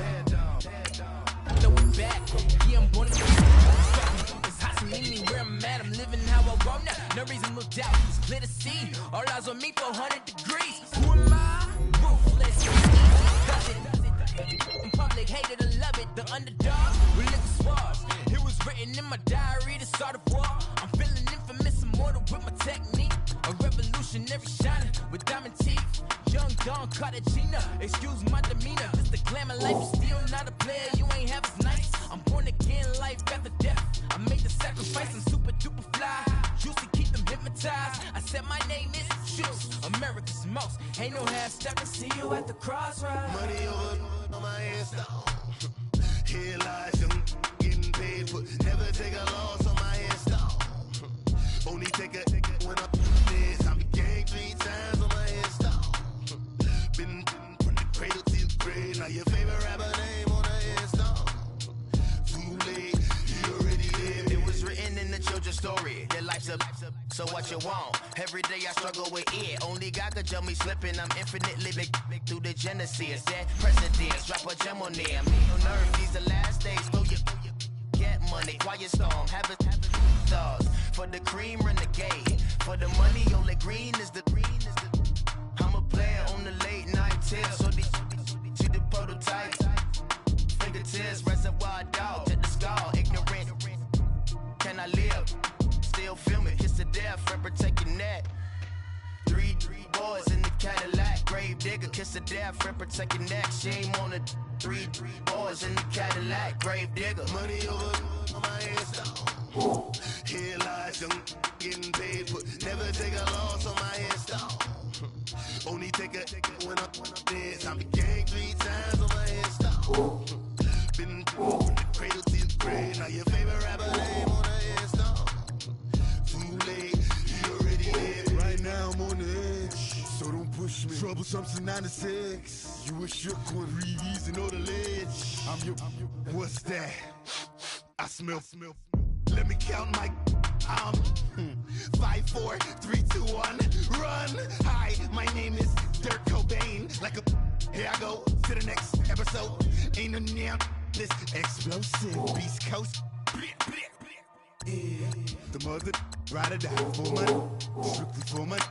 Throw it back, yeah, I'm born to be. It's hot to me where I'm at, I'm living how I want now. No reason looked out, it's clear to see. All eyes on me, 400 degrees. Who am I? Ruthless, does it. I'm public, hated or love it. The underdog, we live the swabs. It was written in my diary to start a war. I'm feeling infamous, immortal with my technique. A revolutionary shining with diamond teeth. Young Don Cartagena, excuse my demeanor. Just the glamour life, you still not a player, you ain't half as nice. I'm born again, life after death. I made the sacrifice, I'm super duper fly. Used to keep them hypnotized. I said my name is Juice, America's most. Ain't no half step, I see you at the crossroads. Money over on my headstone. Here lies young getting paid, but never take a loss on my headstone. Only take a when I'm this. I'm gang 3 times on my headstone. Been from the cradle to the grave. Now your favorite rapper name on the headstone. Too late, you already lived. It was written in the children's story. Your life's a so what you want. Every day I struggle with it. Only God could tell me slipping. I'm infinitely big through the genesis. That precedence, drop a gem on them. No nerve, these the last days. Throw your get money, quiet storm. Have it thoughts. For the cream, renegade. For the money, only green is the green is the. I'm a player on the late night tip. So these to the prototype. Fingertips, reservoir dog to the skull. Ignorant. Can I live? Still film it. Kiss the death, rapper taking that. Three boys in the Cadillac. Grave digger, kiss the death, rapper taking that. Shame on the three boys in the Cadillac. Grave digger. Money over on my headstone. Here lies young getting paid, but never take a loss on my headstone. Only take a when I'm this. I'm the gang 3 times on my headstone. Been from the cradle to the grave. Now your favorite rapper name on the headstone. Too late, you already lived. Right now I'm on the edge, so don't push me. Troublesome to 9 to 6. You a shook one, Reeves and all the ledge. I'm your. What's that? I smell. Let me count my. 5, 4, 3, 2, 1, run. Hi, my name is Dirk Cobain. Like a. Here I go to the next episode. Ain't no damn this explosive Beast Coast. Yeah. The mother ride or die for money, strictly for money.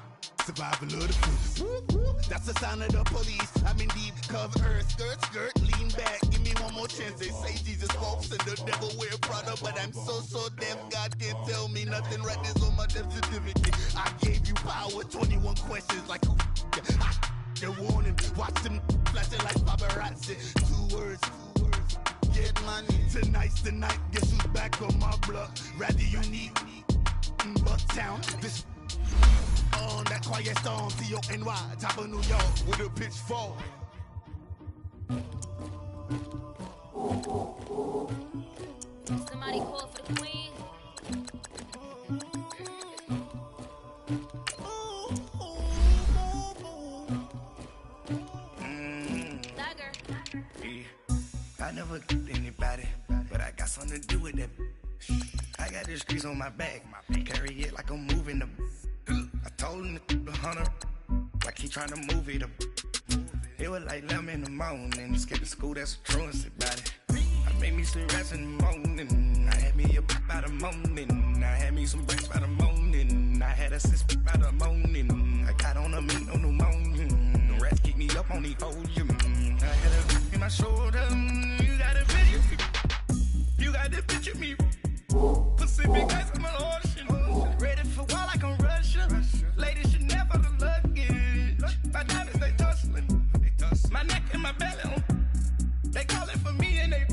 Survival of the fittest. That's the sound of the police. I'm in deep cover earth, skirt, lean back. Give me one more chance. They say Jesus walks and the devil wear Prada, but I'm so deaf. God can't tell me nothing. Right there's on my death certificate. I gave you power. 21 questions like who? They're warning. Watch them flashing like paparazzi. 2 words. Get money. Tonight's the night. Guess who's back on my block? Rather unique. Bucktown. This. On that quiet storm, T-O-N-Y, top of New York, with a pitchfork. Somebody call for the queen. Dagger. Yeah. I never killed anybody, but I got something to do with that. I got this grease on my back, carry it like I'm moving the. I told him the hunter, like he trying to move it up. It was like 11 in the morning, skipping school, that's a truancy about it. I made me some rats in the morning, I had me a pop by the morning, I had me some breaks by the morning, I had a six by the morning, I got on a meat on the morning, the rats keep me up on the podium, I had a in my shoulder, you got a picture, you got the picture me, Pacific ice, I'm an ocean, ready for war like I'm Russian, ladies should never the luggage, my diamonds they tussling, my neck and my belly on, they calling for me and they,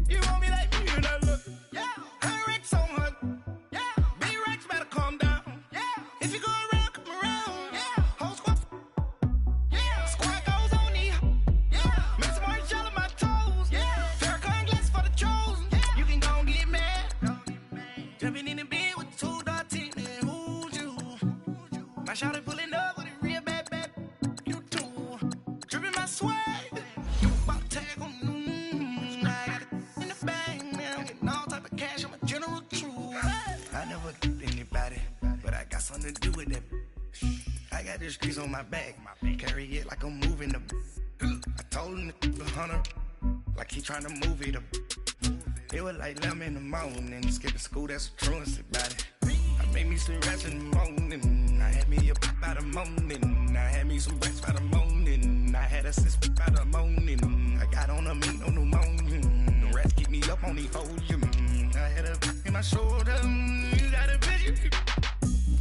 you want me like me and I look, yeah, her Rex on her, yeah, B-Rex better calm down, yeah, if you go around, come around, yeah, whole squad, yeah, squad goes on the, yeah, make some orange gel on my toes, yeah, Farrakhan glass for the chosen, yeah, you can go and get mad, jumping in the bed with 2 dark teeth, and who's you, my shawty pulling up with a real bad, got the streets on my back. Carry it like I'm moving the. I told him the hunter, like he trying to move it up. It was like 11 in the morning. Skipping school, that's a truancy about it. I made me some rats in the morning. I had me a pop by the morning. I had me some rats by the morning. I had a sis by the morning. I got on a meat on the morning. The rats keep me up on the podium. I had a in my shoulder. You got a picture.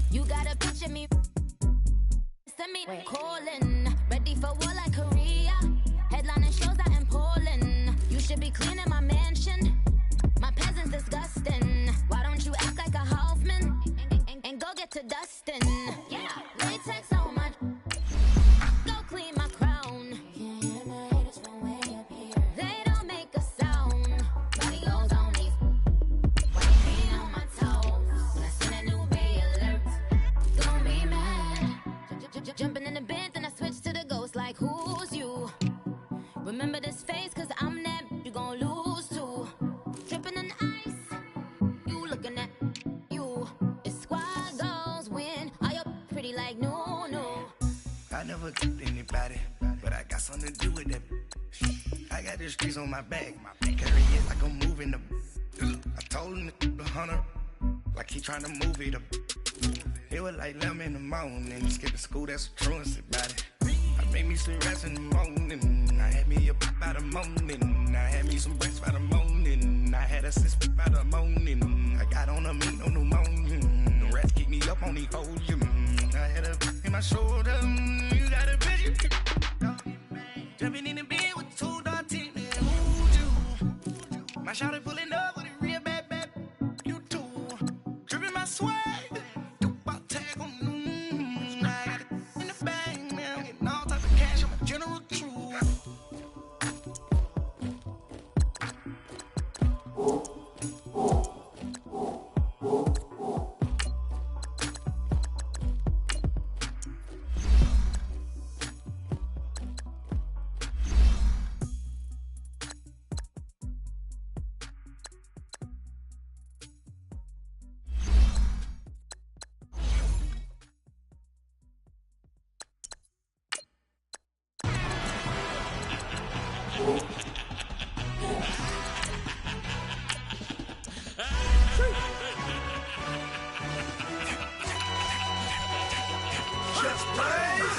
You got a picture me. Send me calling. Ready for war like Korea. Headlining shows out in Poland. You should be cleaning my mansion. My peasants disgusting. Why don't you act like a Hoffman and go get to dustin'? Yeah, latex on my. Go clean my crown. They don't make a sound. Body goes on these. Waiting on my toes. When I send a new bay alert, don't be mad. Jumping in the bed, then I switch to the ghost like who's you? Remember this face, cause I'm that you gon' lose too. Dripping in ice, you looking at you. It's squad goals win. Are you pretty like no? I never killed anybody, but I got something to do with that. I got the streets on my back. Carry it like I'm moving the. I told him the hunter, like he trying to move it up. It was like 11 in the morning. Skipping school, that's a truancy about it. I made me some rats in the morning. I had me a pop by the morning. I had me some breaks by the morning. I had a sis by the morning. I got on a meat on the morning. The rats keep me up on the podium. I had a in my shoulder. You got a picture. Jumping in the bed with two dark teeth. Who'd you? My shawty pulling up with a real bad. You too. Dripping my swag.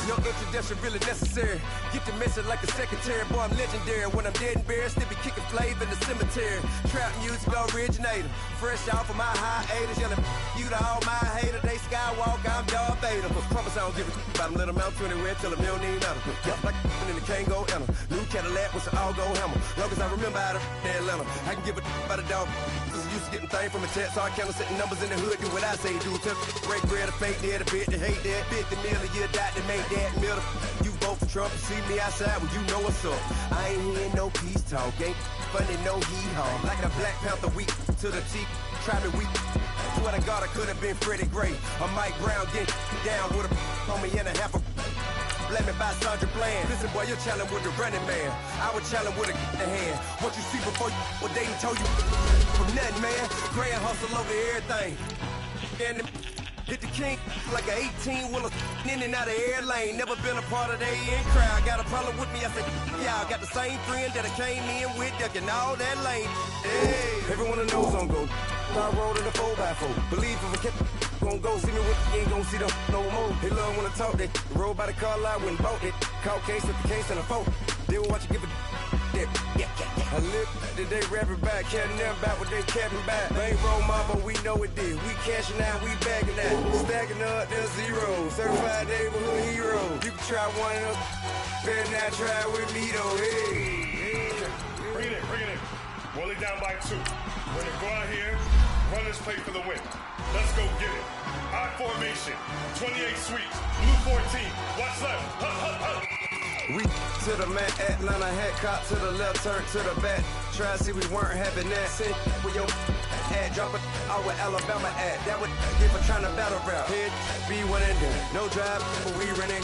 No introduction really necessary. Get the message like a secretary. Boy, I'm legendary. When I'm dead and buried, still be kicking flavor in the cemetery. Trap music originator. Fresh off of my hiatus. Yelling you to all my haters. They skywalk, I'm Darth Vader. Promise I don't give a about them. Let them out anywhere till them don't need nothing. Yep, like in the can't go enter. New Cadillac with an all-go hammer. Long as I remember how to Atlanta. I can give a about a dog. Used to getting things from a text. So I count setting numbers in the hood. Do what I say do. Tell break bread, a fake dead, a bit to hate that. 50 million, you die to make that middle. You vote for Trump, you see me outside when you know what's up. I ain't hearing no peace talk, ain't funny, no hee-haw. Like a Black Panther weak to the teeth, try me weak. Swear to God, I could have been Freddie Gray. Or Mike Brown get down with a on me and a half a. Let me buy Sandra Bland. Listen, boy, you're challenged with the running man. I was challenged with a hand. What you see before you, what they told you from nothing, man. Grand hustle over everything. And hit the king like an 18-wheeler in and out of air lane. Never been a part of the in crowd. Got a problem with me, I said, y'all got the same friend that I came in with, ducking all that lane. Hey, everyone that knows I'm go. I rolled in the 4x4. Believe if a kid gon' go see me with you ain't gon' see them no more. They love when I talk, they roll by the car lot when bought it. Call case with the case and a phone. They will watch you give a yeah. I live today rapping back, caring them back what they capping back. Bankroll mama, we know it did. We cashing out, we bagging that. Stacking up, there's zero. Certified neighborhood hero. You can try one of them, better not try with me though. Hey. Bring it in. Roll it down by 2. We're gonna go out here, run this play for the win. Let's go get it. I formation, 28 sweeps, blue 14. Watch left. We to the man, Atlanta hat cop to the left, turn to the back. Try to see we weren't having that. Sit with your ad, drop it out with Alabama ad. That would give for trying to battle rap. Head, be one and done. No drive, but we running.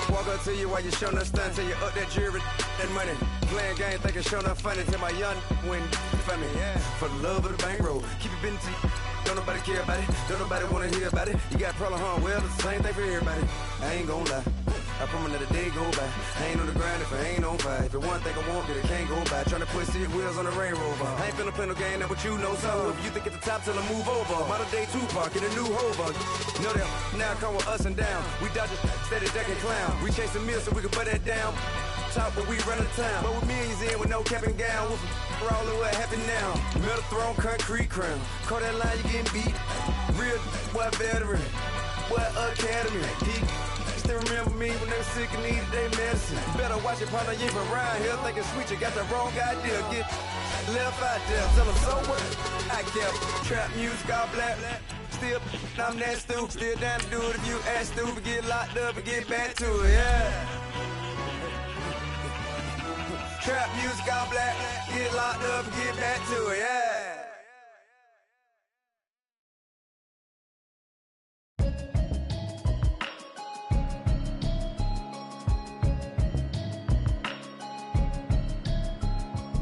Walk up to you while you showing us stunts. Till you up that jewelry, that money. Playing game, thinking showing up funny. Till my young win for me. Yeah. For the love of the bankroll. Keep it been to Don't nobody care about it. Don't nobody wanna hear about it. You got a problem, huh? Well, it's the same thing for everybody. I ain't gon' lie. I promise another day go by. I ain't on the grind if I ain't on fire. If it one thing I want, then it can't go by. Tryna put 6 wheels on the Range Rover. I ain't finna play no game, that what you know. So if you think it's the top, tell them move over. Modern day Tupac in a new Hova. Know that now come with us and down. We dodge a steady deck and clown. We chase a meal so we can put that down. Top, but we run the town. But with millions in with no cap and gown. We're all in what happened now. Metal throne, concrete crown. Call that line, you getting beat. Real what veteran. What academy. He still remember me when they were sick and needed their medicine. Better watch it, partner, you ain't from around here. Thinking sweet, you got the wrong idea. Get left out there. Tell them so what? I kept trap music all black. Still, I'm that stupid. Still down to do it if you ask stupid. Get locked up and get back to it, yeah. Trap music all black. Get locked up and get back to it, yeah.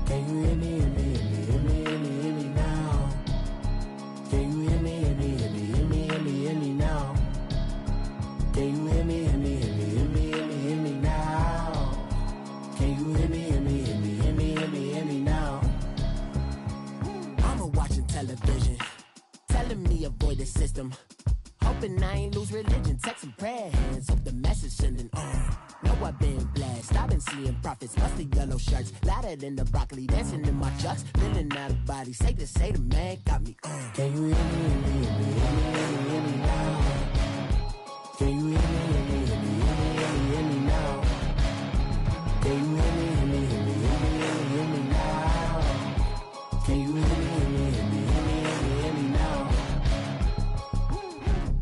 Can you hear me, hear me, hear me, hear me, hear me, hear me now? Can you hear me, hear me, hear me, hear me, hear me, hear me now? Can you hear me, hear me, hear me, hear me, hear me, hear me now? Can you hear me, hear me, hear me, hear me, hear me, hear me now? I'm watching television, telling me avoid the system. Hoping I ain't lose religion, text some prayer hands, hope the message sending on. Know I've been blessed, I've been seeing prophets, musty yellow shirts, louder than the broccoli, dancing in my chucks, feeling out of body, safe to say the man got me on. Can you hear me, hear me, hear me, hear me, hear me, hear me now? Can you hear me, hear me, hear me, hear me, hear me, hear me now? Can you hear me, hear me, hear me, hear me, hear me, hear me now? Can you hear me, hear me, hear me, hear me, hear me, hear me now?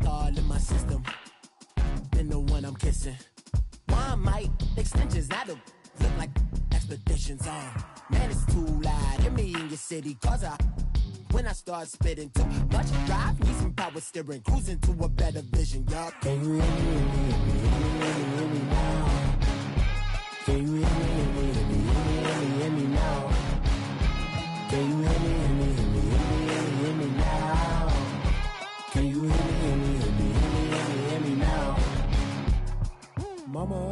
All in my system, been the one I'm kissing. Why might extensions now to look like expeditions on? Man, it's too loud. Hear me in your city, cause when I start spitting too much drive, need some power steering, cruising to a better vision, y'all. Can you hear me, hear me, hear me, hear me, hear me, hear me now? Can you hear me, hear me, hear me, hear me, hear me, hear me now? Can you hear me, hear me, hear me, hear me, hear me, hear me now? Can you hear me, hear me, hear me, hear me, hear me, hear me now? Mama,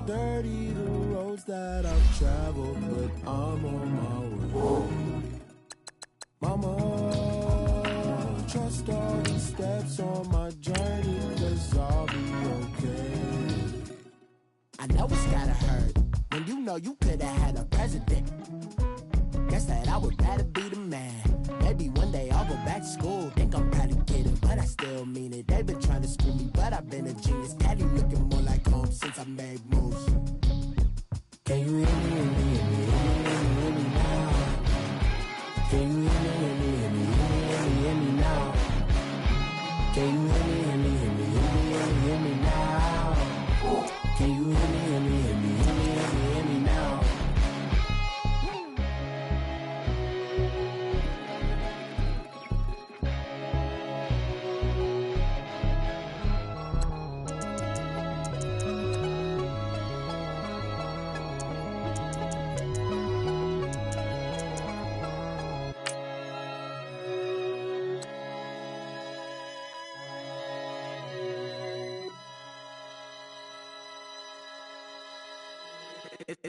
dirty the roads that I've traveled, but I'm on my way. Mama, trust all the steps on my journey, 'cause I'll be okay. I know it's gotta hurt when you know you could've had a president. Guess that I would rather be the man. Maybe one day I'll go back to school. Think I'm proud of kidding, but I still mean it. They've been trying to screw me, but I've been a genius. Daddy looking more like home since I made moves. Can you hear me, hear me, hear me, hear me, hear me now? Can you hear me, hear me, hear me, hear me, hear me, hear me now? Can you hear me, hear me, hear me, hear me, hear me, hear me now? Can you hear me, hear me, hear me, hear me, hear me, hear me now?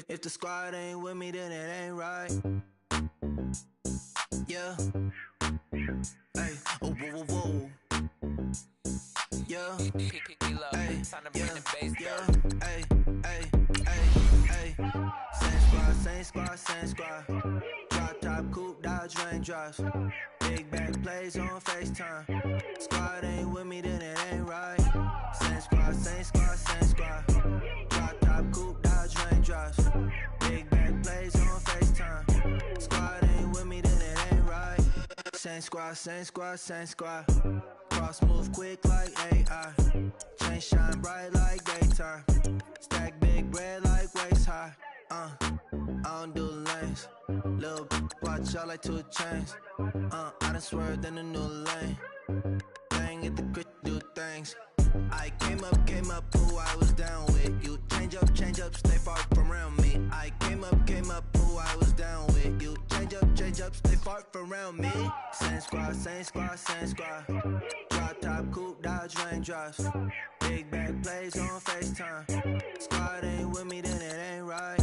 If the squad ain't with me, then it ain't right. Yeah. Hey. Oh, whoa, whoa, whoa. Yeah. Hey. Yeah. Hey. Hey. Hey. Hey. Same squad, same squad, same squad. Drop top, coupe, Dodge raindrops. Big back plays on FaceTime. Squad ain't with me, then it ain't right. Same squad, same squad, same squad. Drop top, coupe, Dodge raindrops. Big back plays on FaceTime. Squad ain't with me, then it ain't right. Same squad, same squad, same squad. Cross move quick like AI. Chain shine bright like daytime. Stack big bread like waist high. I don't do lanes. Little watch out like 2 chains. I done swerved in a new lane. Bang at the crit, do things. I came up, who I was down with. You change up, stay far from around me. I came up, who I was down with. You change up, stay far from around me. Same Same squad, same squad, same squad. Drop top, coupe, dodge raindrops. Big back plays on FaceTime. Squad ain't with me, then it ain't right.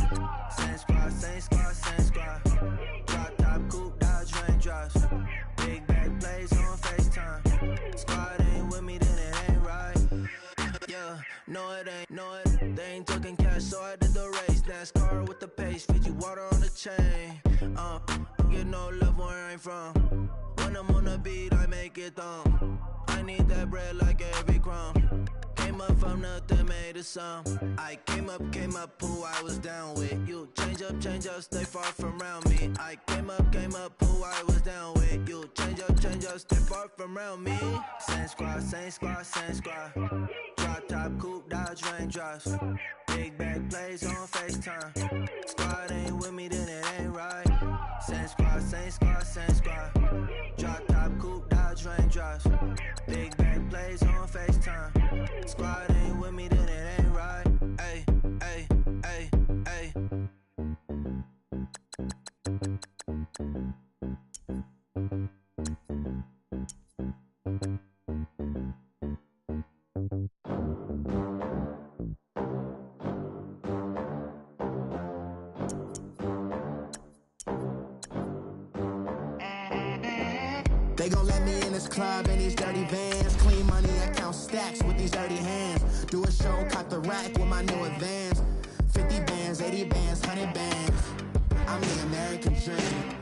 Same squad, same squad, same squad. Drop top, coupe, dodge raindrops. Big back plays on FaceTime. Squad ain't with me, then it ain't right. Yeah, no it ain't, no it. They ain't talking cash, so I did the race. NASCAR with the pace, Fiji water on the chain. Get no love where I'm from. When I'm on the beat, I make it thumb. I need that bread like every crumb. Came up from nothing, made a sum. I came up, who I was down with. You change up, stay far from around me. I came up, who I was down with. You change up, stay far from around me. Same squad, same squad, same squad. Drop top, coupe, dodge raindrops. Big back plays on FaceTime. Squad ain't with me, then it ain't right. Same squad, same squad, same squad. Drop top, coupe, dodge raindrops. Big back plays on FaceTime. Squad ain't with me, then it ain't right. Ay, ay, ay, ay. They gon' let me in this club in these dirty vans. Clean money, I count stacks with these dirty hands. Do a show, caught the rack with my new advance. 50 bands, 80 bands, 100 bands. I'm the American dream.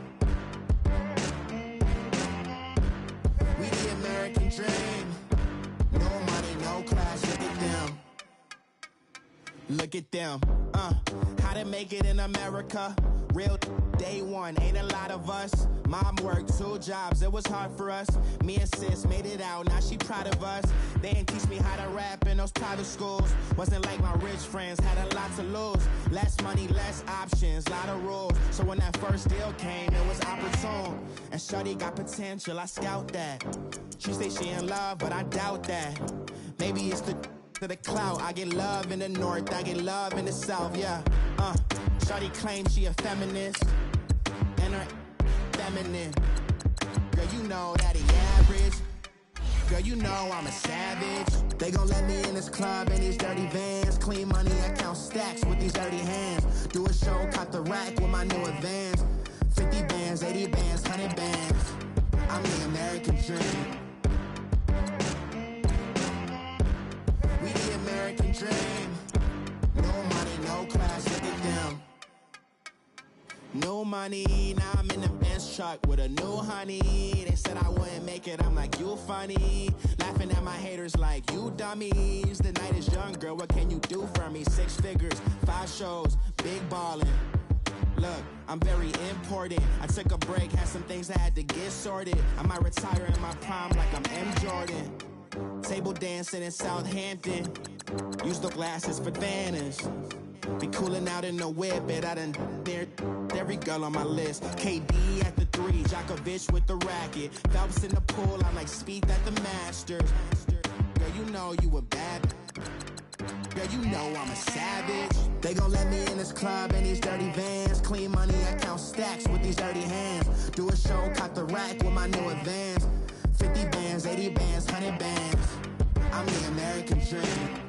We the American dream. No money, no class, look at them. Look at them, how to make it in America. Real day one, ain't a lot of us. Mom worked 2 jobs, it was hard for us. Me and sis made it out, now she proud of us. They ain't teach me how to rap in those private schools. Wasn't like my rich friends, had a lot to lose. Less money, less options, lot of rules. So when that first deal came, it was opportune. And shorty got potential, I scout that. She say she in love, but I doubt that. Maybe it's to the clout. I get love in the north, I get love in the south, yeah. Shorty claims she a feminist, and her feminine. Girl, you know that he average. Girl, you know I'm a savage. They gon' let me in this club in these dirty vans. Clean money, I count stacks with these dirty hands. Do a show, caught the rack with my new advance. 50 bands, 80 bands, 100 bands. I'm the American dream. We the American dream. No money, no class, look at them. No money, now I'm in the Benz truck with a new honey. They said I wouldn't make it, I'm like, you funny. Laughing at my haters like, you dummies. The night is young, girl, what can you do for me? 6 figures, 5 shows, big ballin'. Look, I'm very important. I took a break, had some things I had to get sorted. I might retire in my prime like I'm M. Jordan. Table dancing in Southampton. Use the glasses for Vanish. Be cooling out in the whip, but I done near every girl on my list. KD at the 3, Djokovic with the racket. Phelps in the pool, I'm like Speed at the Masters. Girl, you know you a bad. Girl, you know I'm a savage. They gon' let me in this club in these dirty vans. Clean money, I count stacks with these dirty hands. Do a show, caught the rack with my new advance. 50 bands, 80 bands, 100 bands. I'm the American dream.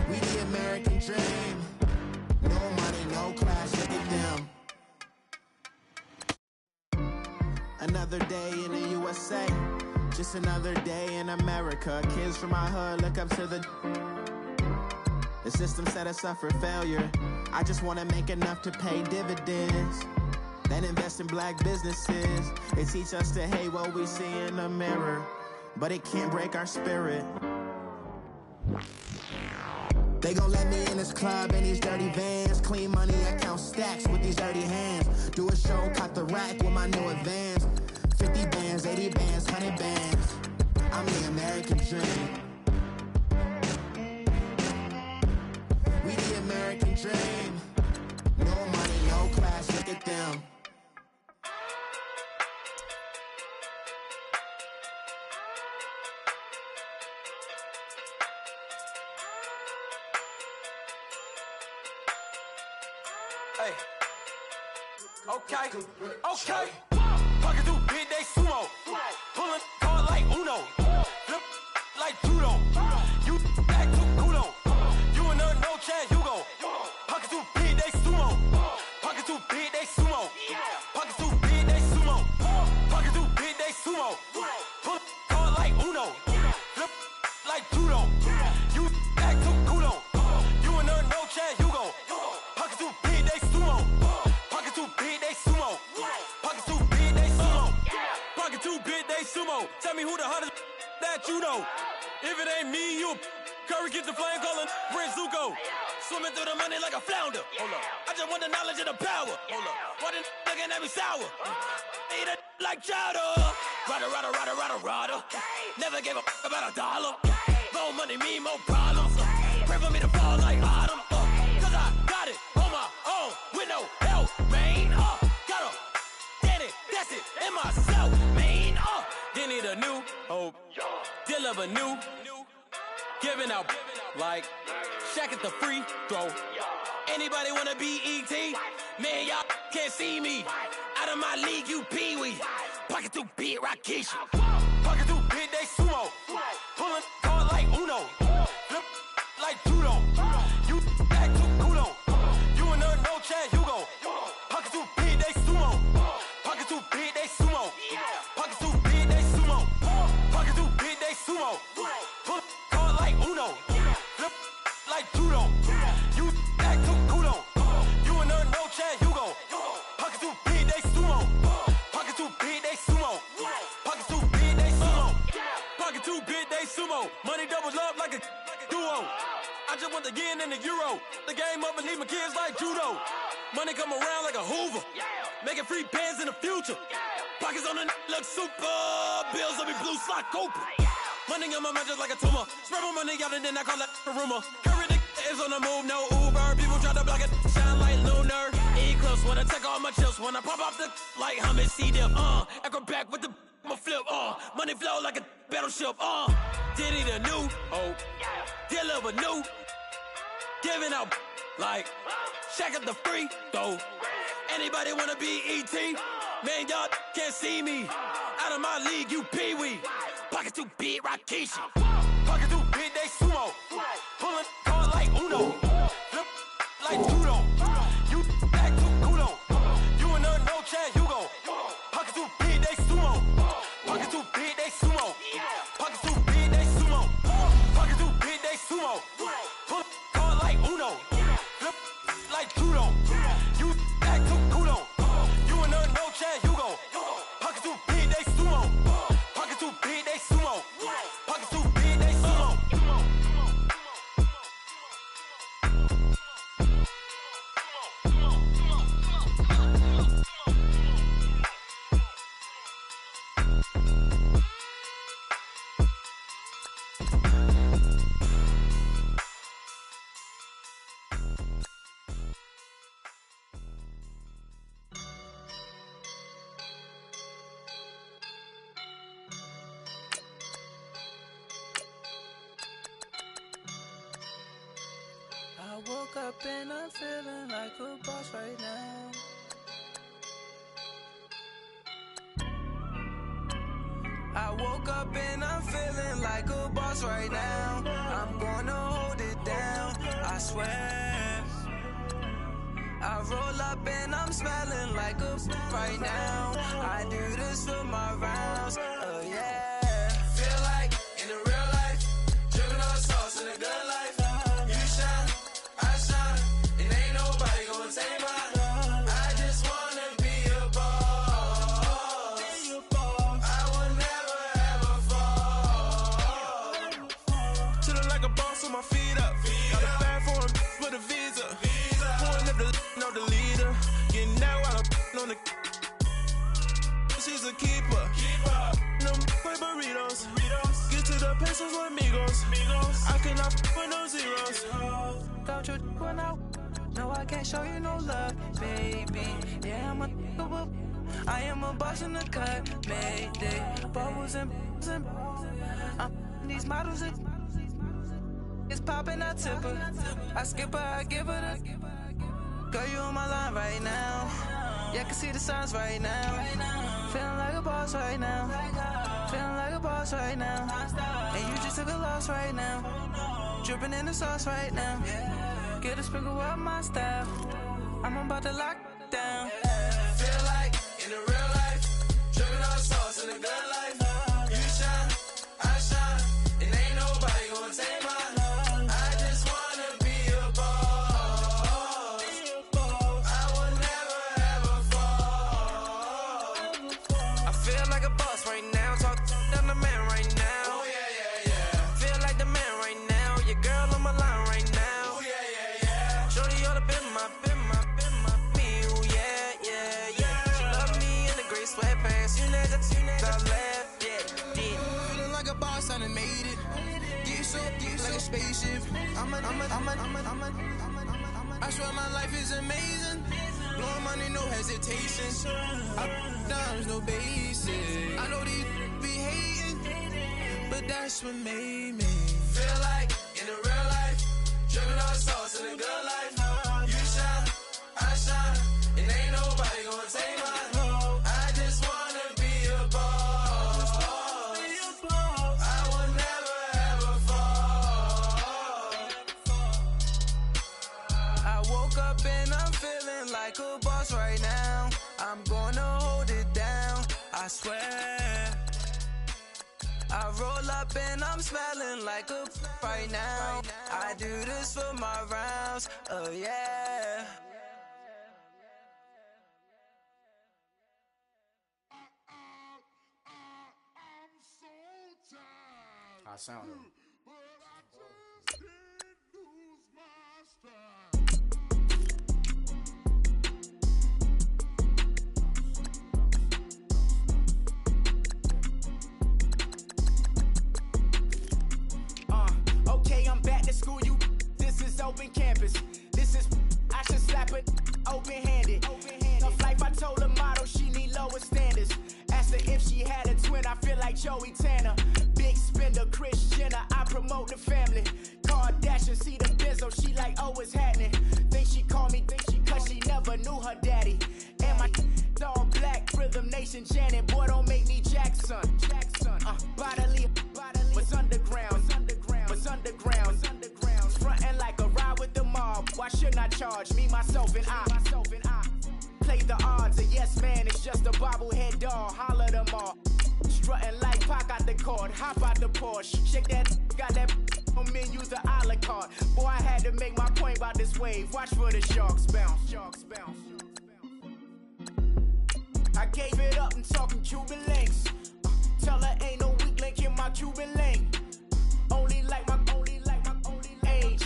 We the American dream. No money, no class, look at them. Another day in the USA. Just another day in America. Kids from my hood look up to the system set us up for failure. I just wanna make enough to pay dividends. Then invest in black businesses. They teach us to hate what we see in the mirror, but it can't break our spirit. They gon' let me in this club in these dirty vans. Clean money, I count stacks with these dirty hands. Do a show, caught the rack with my new advance. 50 bands, 80 bands, 100 bands. I'm the American dream. We the American dream. No money, no class, look at them. Okay. Pocket too big, they sumo. Pulling card like Uno. Flip like judo. You act too kudo. You and her no Chad Hugo. Pocket too big, they sumo. Pocket too big, they sumo. Pocket too big, they sumo. Pocket too big, they sumo. Pull card like Uno. Flip like judo. You act too kudo. You and her no Chad Hugo. Pocket too big, they sumo. Pocket too big, they sumo. Pocket too big, they sumo. Pocket too big, they sumo. Tell me who the hottest that you know. If it ain't me, you Curry get the flame calling Prince Zuko. Swimming through the money like a flounder. Hold up. I just want the knowledge and the power. Hold up. Why the looking at me sour? Eat it like chowder. Rada. Never gave a about $1. More money mean more problems. Pray for me to fall like autumn. Cause I got it on my own with no help, man. Got a daddy, that's it, in myself, man. They need a new hope. Deal of a new. Giving out like Shaq at the free throw. Anybody wanna be E.T.? Man, y'all can't see me. Out of my league, you pee-wee. Pocket too big, Rakisha. Pocket too big, they sumo. Pulling card like Uno. Flip like judo. You act too kudo. You and her no Chad Hugo. Pocket too big, they sumo. Pocket too big, they sumo. Pocket too big, they sumo. Pocket too big, they sumo. Pull card like Uno. Flip like judo. You act too kudo. You and her no Chad Hugo. Pocket too big, they sumo. Pocket too big, they sumo. Pocket too big, they sumo. Pocket too big, they sumo. Money doubles up like a duo. I just want the yen and the euro. The game up and leave my kids like judo. Money come around like a Hoover. Making free bands in the future. Pockets on the look super. Bills on me blue slot Cooper. Money on my mind just like a tumor. Spread my money out and then I call it a rumor. Curry the is on the move, no Uber. People try to block it, shine like lunar. Eclipse when I take all my chips. When I pop off the like hummus, C-dip. Acrobat with the my flip. Money flow like a battleship. Diddy the new hope. Deliver new. Giving out like Shaq at the free throw. Anybody wanna be E.T.? Man, y'all can't see me. Out of my league, you pee-wee. Pocket too big, Rakisha. Pocket too big, they sumo. Pulling card like Uno. Flip like judo. You act too kudo. You and her no Chad Hugo. Pocket too big, they sumo. Pocket too big, they sumo. Pocket too big, they sumo. Pocket too big, they sumo. Pull card like Uno. Flip like judo. You act too kudo. You and her no Chad Hugo. Pocket too big, they sumo. Pocket too big, they sumo. Pocket too big, they sumo. I woke up and I'm feeling like a boss right now. I woke up and I'm feeling like a boss right now. I'm gonna hold it down, I swear. I roll up and I'm smelling like a right now. I do this for my rounds, oh yeah. Feel like in the real life, dripping on sauce in a good life. You shine, I shine, and ain't nobody gonna take mine. I just wanna be a boss. I will never ever fall. Chillin' like a boss with my feet up. Got a bag for him with a visa. Pulling up the know the leader. Getting out while I'm on the. She's a keeper. No play burritos. Get to the pesos with amigos. I cannot with no zeros. Don't you run out? No, I can't show you no love, baby. Yeah, I am a boss in the cut, Mayday. Bubbles and I'm these models. It's popping, I tip her. I skip her, I give her the. Girl, you on my line right now. Yeah, I can see the signs right now. Feeling like a boss right now. Feeling like a boss right now. And you just took a loss right now. Dripping in the sauce right now. Get a sprinkle up my style. I'm about to lock down. Feel like in the real life, dripping on sauce in the good life. You shine, I shine, and ain't nobody gonna take mine. I just wanna be a boss. I will never ever fall. I feel like a boss right now. Talk down the man right now. Oh yeah, yeah, yeah. Feel like the man right now. Your girl on my line right now. Oh yeah, yeah, yeah. Shorty ought to be my me. Ooh yeah, yeah, yeah. She love me in the gray sweatpants. You never I left, yeah. Feeling like a boss, I done made it. Get so like a spaceship. I swear my life is amazing. Blowing money, no hesitation. Dimes, no basic. I know these be hating, but that's what made me. Feel like in the real life, dripping on sauce in the good life. You shine, I shine, and ain't nobody gonna take mine. I just wanna be a boss. I will never ever fall. I woke up and I'm feeling like a boss right now. I'm gonna hold it down, I swear. I roll up and I'm smelling like a right now. I do this for my rounds, oh yeah. I sound it. Okay, I'm back to school, you. This is open campus. This is, I should slap it open-handed. Tough life, I told her motto, she need lower standards. Asked her if she had a twin, I feel like Joey Tanner. Big spender, Kris Jenner, I promote the family. Kardashian, see the Benzo, she like, oh, it's happening. Think she called me, cause she never knew her daddy. And my all black, Rhythm Nation, Janet, boy, don't make me Jackson. Bodily, was underground. Frontin' like a ride with the mob. Why shouldn't I charge me, myself, and I? Play the odds, a yes man, it's just a bobblehead doll. Holler them all. Strutting like Pac out the court, hop out the Porsche. Shake that, got that on menus, the a la carte. Boy, I had to make my point about this wave. Watch for the sharks bounce. I gave it up and talking Cuban links. Tell her ain't no weak link in my Cuban link. Only like my age.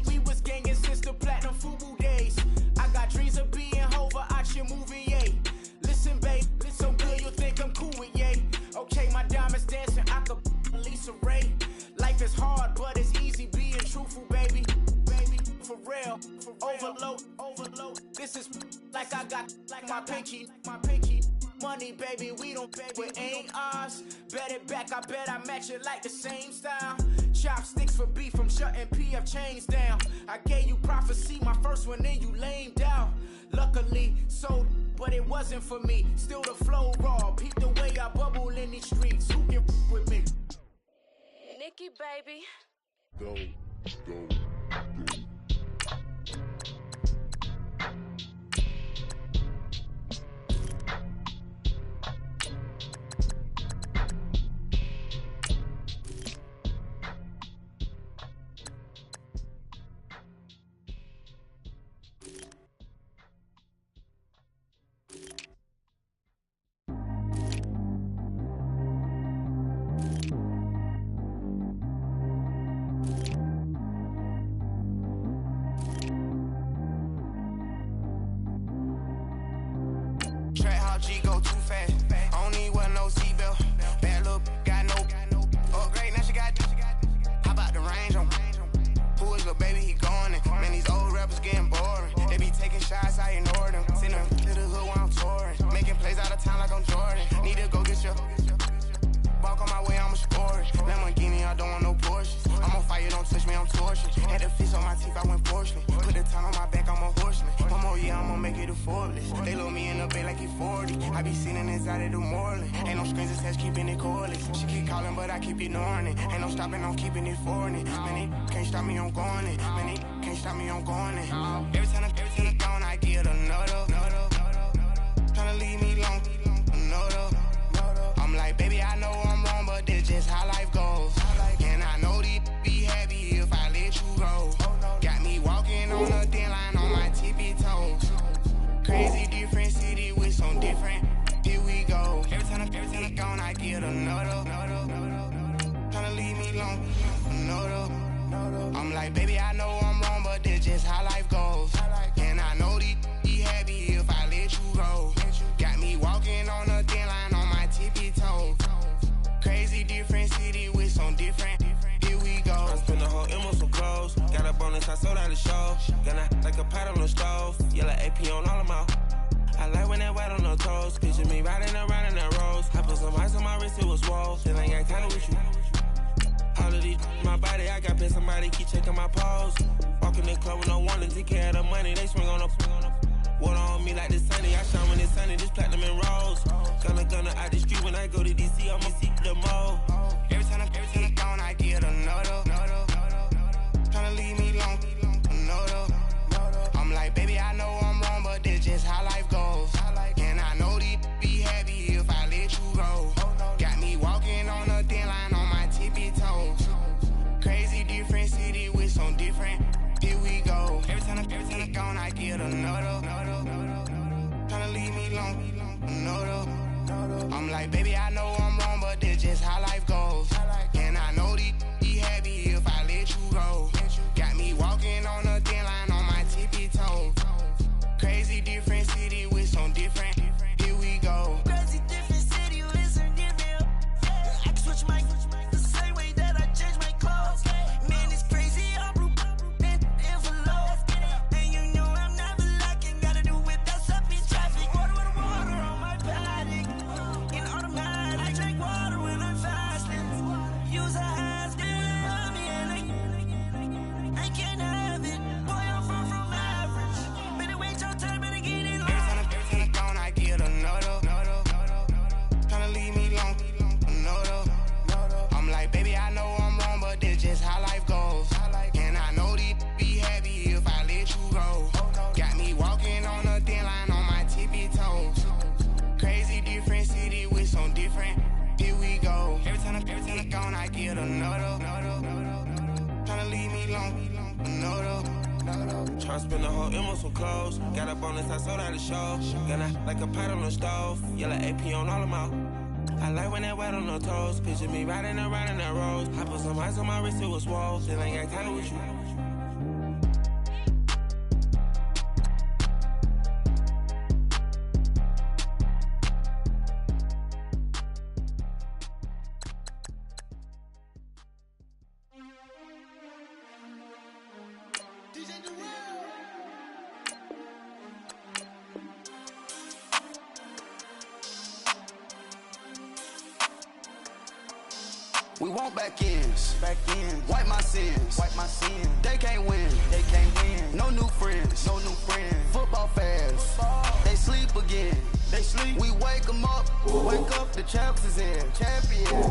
We was gangin' since the platinum FUBU days. I got dreams of being Hova out your movie, yay. Listen, babe, so good you think I'm cool with yay. Okay, my diamonds dancing, I could Lisa Ray. Life is hard, but it's easy being truthful, baby. For real, overload. This is like I got like my pinky. Money, baby, we don't pay, it ain't ours. Bet it back, I bet I match it like the same style. Chopsticks for beef, from shutting PF chains down. I gave you prophecy, my first one, then you lamed out. Luckily, sold, but it wasn't for me. Still the flow raw, peep the way I bubble in these streets. Who can with me? Nikki, baby. Go. G go too fast. I don't need wear no seatbelt. Bad look, got no upgrade. Now she got. How about the range on? Who is the baby? He gone. Man, these old rappers getting boring. They be taking shots, I ignore them. Send them to the hood while I'm touring. Making plays out of town like I'm Jordan. Need to go get your. Walk on my way, I'ma score it. Lamborghini, I don't want no Porsches. I'm on fire, don't touch me, I'm torching. Had the fish on my teeth, I went fortunate. Put the time on my back, I'm a horseman. One more year, I'ma make it a Forbes. They load me in the bay like he 40. I be sitting inside of the Moreland. Ain't no screens that says keeping it cordless. She keep calling, but I keep ignoring it. Ain't no stopping, I'm keeping it foreign it. Man, they can't stop me, I'm going it. Man, they can't stop me, I'm going it. Every time I'm gone, I get another. Tryna leave me alone, another. I'm like, baby, I know I'm wrong, but this just how life goes. And I know these be happy if I let you go. Got me walking on a thin line on my tippy toes. Crazy different city with some different. Here we go. Every time I'm gone, I get another. Tryna leave me alone, another. I'm like, baby, I know I'm wrong, but this just how life goes. And I know these be happy if I let you go. Got me walking on a thin line on my tippy toes. Crazy different city with some different. Here we go. I spent the whole M on some clothes. Got a bonus, I sold out the show. Gonna like a pot on the stove. Yellow AP on all of my. I like when that wet on the toes. Picture me riding around in that rose. I put some ice on my wrist, it was swole. Then I got kinda with you. All of these, my body, I got pissed. Somebody keep checking my pose. Walking in the club with no warning, take care of the money. They swing on the. Water on me like the sunny. I shine when it's sunny, just platinum and rose. Gonna out the street when I go to DC, I'ma see the mo. Every time I'm gone, I get another. Tryna leave me alone, another. I'm like, baby, I know I'm wrong, but this just how life goes. And I know these be happy if I let you go. Got me walking on a thin line on my tippy toes. Crazy different city with some different. Here we go. Every time I'm gone, I get another. Tryna leave me alone, another. I'm like, baby, I know I'm wrong, but this just how life goes. And I know these be happy if I let you go. Got me walking on a thin line on my tippy toes. Crazy different city with some different. Here we go. Crazy different city with some different. I can switch my the same way that I change my clothes. Man, it's crazy. I'm blue envelope. And you know I'm never lacking. Gotta do without stopping traffic. Water on my paddock. In automatic, I drink water when I'm fasting. Use a has on me and I can't have it. Boy, I'm far from average. Better wait your turn, better get it on. Every time I'm gone, I get another. Tryna leave me alone, another. I'm like, baby, I know I'm wrong, but this just how life goes. And I know these be happy if I let you go. Got me walking on a thin line on my tippy toes. Crazy different city with some different. Here we go. Every time I'm gone, I get another. Tryna leave me alone, another. Tryna spend the whole M on some clothes. Got a bonus, I sold out the show. Gonna like a pot on the stove. Yellow AP on all of my. I like when that wet on the toes. Picture me riding around in that rose. I put some ice on my wrist, it was swole. Then I got kinda with you. We want back ends. Wipe my sins. They can't win. No new friends. Football fans. They sleep again. We wake them up. Wake up, the champs is in.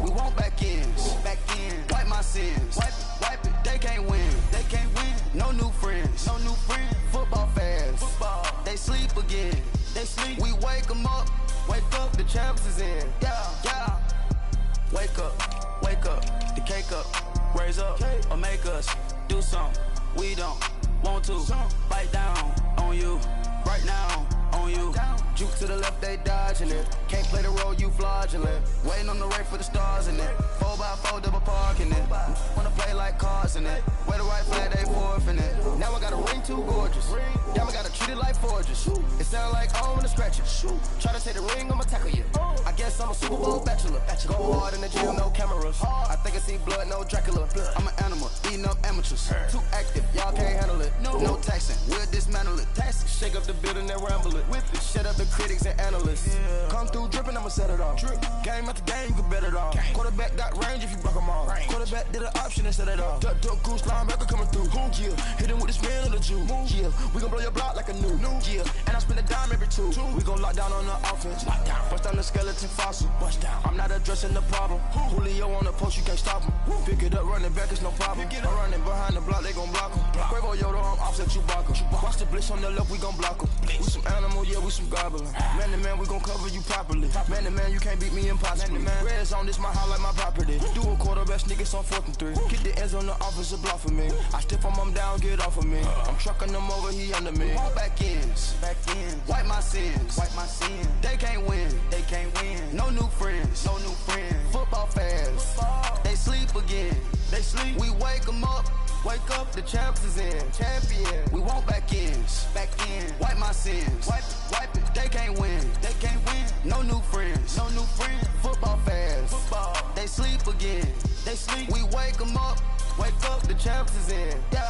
We want back ends. Wipe my sins. Wipe it. They can't win. No new friends. Football fans. They sleep again. We wake them up. Wake up, the champs is in. Yeah. Wake up, the cake up, raise up, or make us do something we don't want to. Bite down on you, right now on you. Juke to the left, they dodging it. Can't play the role, you fraudulent. Waiting on the race for the stars in it. 4x4 double parking it. Wanna play like cars in it. Where the right flag, they forfeit it. Now I got a ring too gorgeous. Damn, I gotta treat it like forges. It sound like I'm gonna stretch it. Try to take the ring, I'ma tackle you. I guess I'm a Super Bowl bachelor. Go hard in the gym, no cameras. I think I see blood, no Dracula. I'm an animal, eating up amateurs. Too active, y'all can't handle it. No taxing, we'll dismantle it. Shake up the building and ramble it. Whip it, shut up the critics and analysts. Come through dripping, I'ma set it off. Game after game, you can bet it all. Quarterback got range if you broke them all. Quarterback that, did an option instead of that. Duck, goose, linebacker coming through. Yeah, hit him with the spin of the Jew. Yeah, we gon' blow your block like a new. Yeah, and I spend a dime every two. We gon' lock down on the offense. Bust down the skeleton fossil. Bust down. I'm not addressing the problem. Julio on the post, you can't stop him. Pick it up, running back, it's no problem. I'm running behind the block, they gon' block him. Quavo Yoda, I'm offset Chewbacca. Watch the blitz on the left, we gon' block him. We some animal, yeah, we some gobbler. Man to man, we gon' cover you properly. Man to man, you can't beat me impossibly. Red zone, this my house like my property. Do a quarterback sneakers on 4th and 3. Get the ends on the offensive block for me. I stiff him down, get off of me. I'm trucking them over, he under me. All back ends, wipe my sins, They can't win, No new friends, Football fans, they sleep again. We wake them up. Wake up, the champs is in. Champion. We want back ends. Wipe my sins. Wipe it. They can't win. No new friends. Football fans. They sleep again. We wake them up. Wake up, the champs is in. Yeah.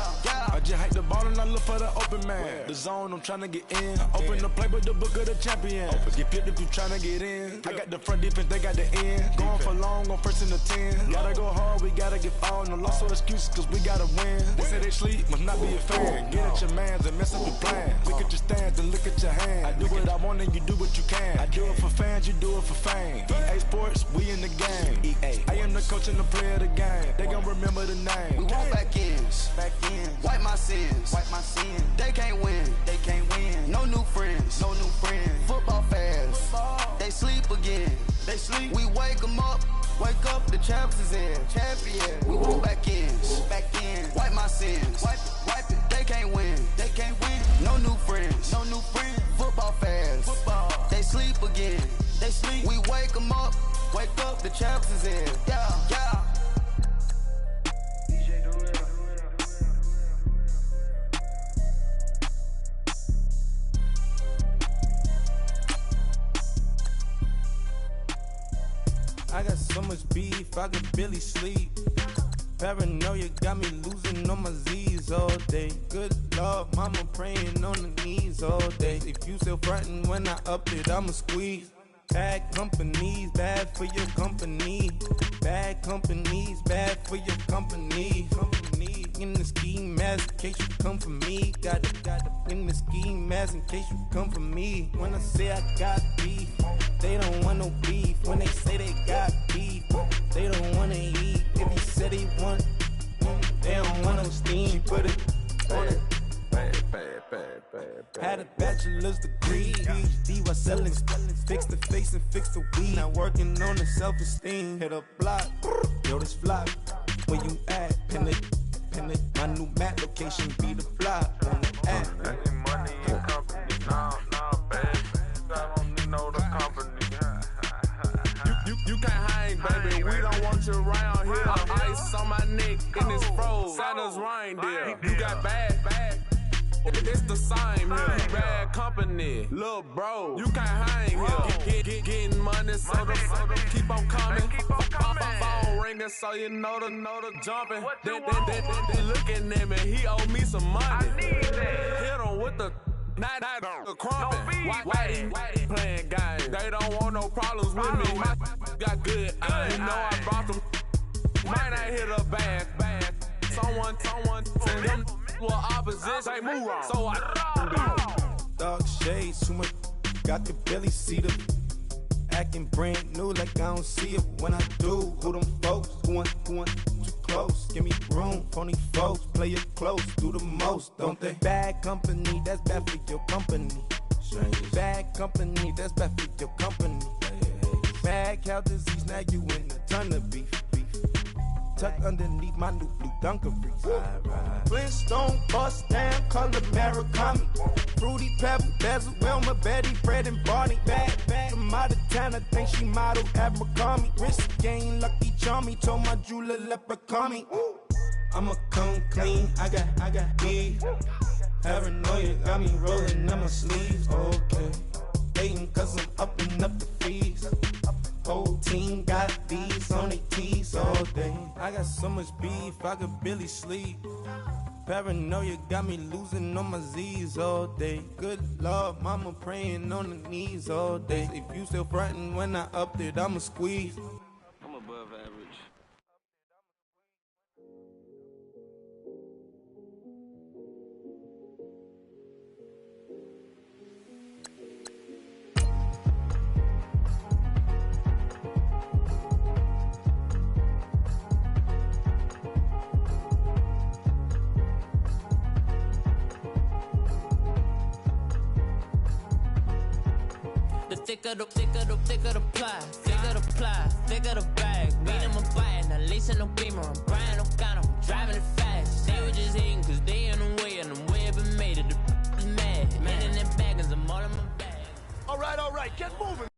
I just hike the ball and I look for the open man. The zone, I'm tryna get in. Open the playbook, the book of the champion. Get flipped if you tryna get in. I got the front defense, they got the end. Going for long, on 1st and the 10. Gotta go hard, we gotta get all. No loss or excuses, cause we gotta win. They say they sleep, must not be a fan. Get at your mans and mess up your plans. Look at your stands and look at your hands. I do what I want and you do what you can. I do it for fans, you do it for fame. EA Sports, we in the game. I am the coach and the player of the game. They gon' remember the name. We want back ends. Wipe my sins. They can't win. No new friends. Football fans. They sleep again. We wake them up. Wake up, the champs is in. Champion. We want back ends. Wipe my sins. Wipe it. They can't win. No new friends. Football fans. They sleep again. We wake them up. Wake up, the champs is in. Yeah. I got so much beef, I could barely sleep. Paranoia got me losing on my Z's all day. Good Lord, mama praying on the knees all day. If you still frontin' when I up it, I'ma squeeze. Bad companies, bad for your company. Bad companies, bad for your company. In the ski mask, in case you come for me. Got it in the ski mask, in case you come for me. When I say I got beef, they don't want no beef. When they say they got beef, they don't wanna eat. If you said they want, they don't want no steam. She put it on it. Had a bachelor's degree, PhD while selling. Fix the face and fix the weed. Now working on the self-esteem. Hit a block, yo, this flop. Where you at? Pin it. My new map location be the flop on the app. Money and company, nah, baby. I don't need no company. You can't hang, baby. We don't want you around here. Ice on my neck in this froze. Santa's reindeer. You got bad. It's the same here. Bad company, little bro. You can't hang here. Getting money, so the keep on coming. Phone ringing, so you know the jumping. They looking at me. He owe me some money. I need that. Hit him with the the crumping. Why playing games? They don't want no problems with me. My got good. You know I brought them. Might not hit a bad. Someone send them. Well, opposition, move on. So I Dark shades, too much. Got the belly see the acting brand new, like I don't see it when I do. Who them folks? Who want too close? Give me room, phony folks. Play it close, do the most, don't they? Bad company, that's bad for your company. Bad company, that's bad for your company. Bad cow disease, now you in a ton of beef. Tuck underneath my new blue Dunkaroos. Flintstone bust down, color Murakami. Fruity Pebble, Bezel, Wilma, Betty, Fred, and Barney. Bad from out of town, I think she modeled Abercrombie. Wrist game, Lucky Charmy, told my jeweler leprechaun. I'ma come clean, I got beef. Paranoia got me rolling on my sleeves. Okay, hating cause I'm upping up the fees. Whole team got these on their tees all day. I got so much beef, I could barely sleep. Paranoia got me losing on my Z's all day. Good Lord, mama praying on the knees all day. If you still frontin' when I up it, I'ma squeeze. thick of the ply, thick of the bag. Beat him a bite, now listen no beamer. I'm Brian O'Connor, I'm driving it fast. They were just hating cause they in the way, and the way I've been made it, the mad. Man in them baggins, I'm all in my bag. All right, get moving.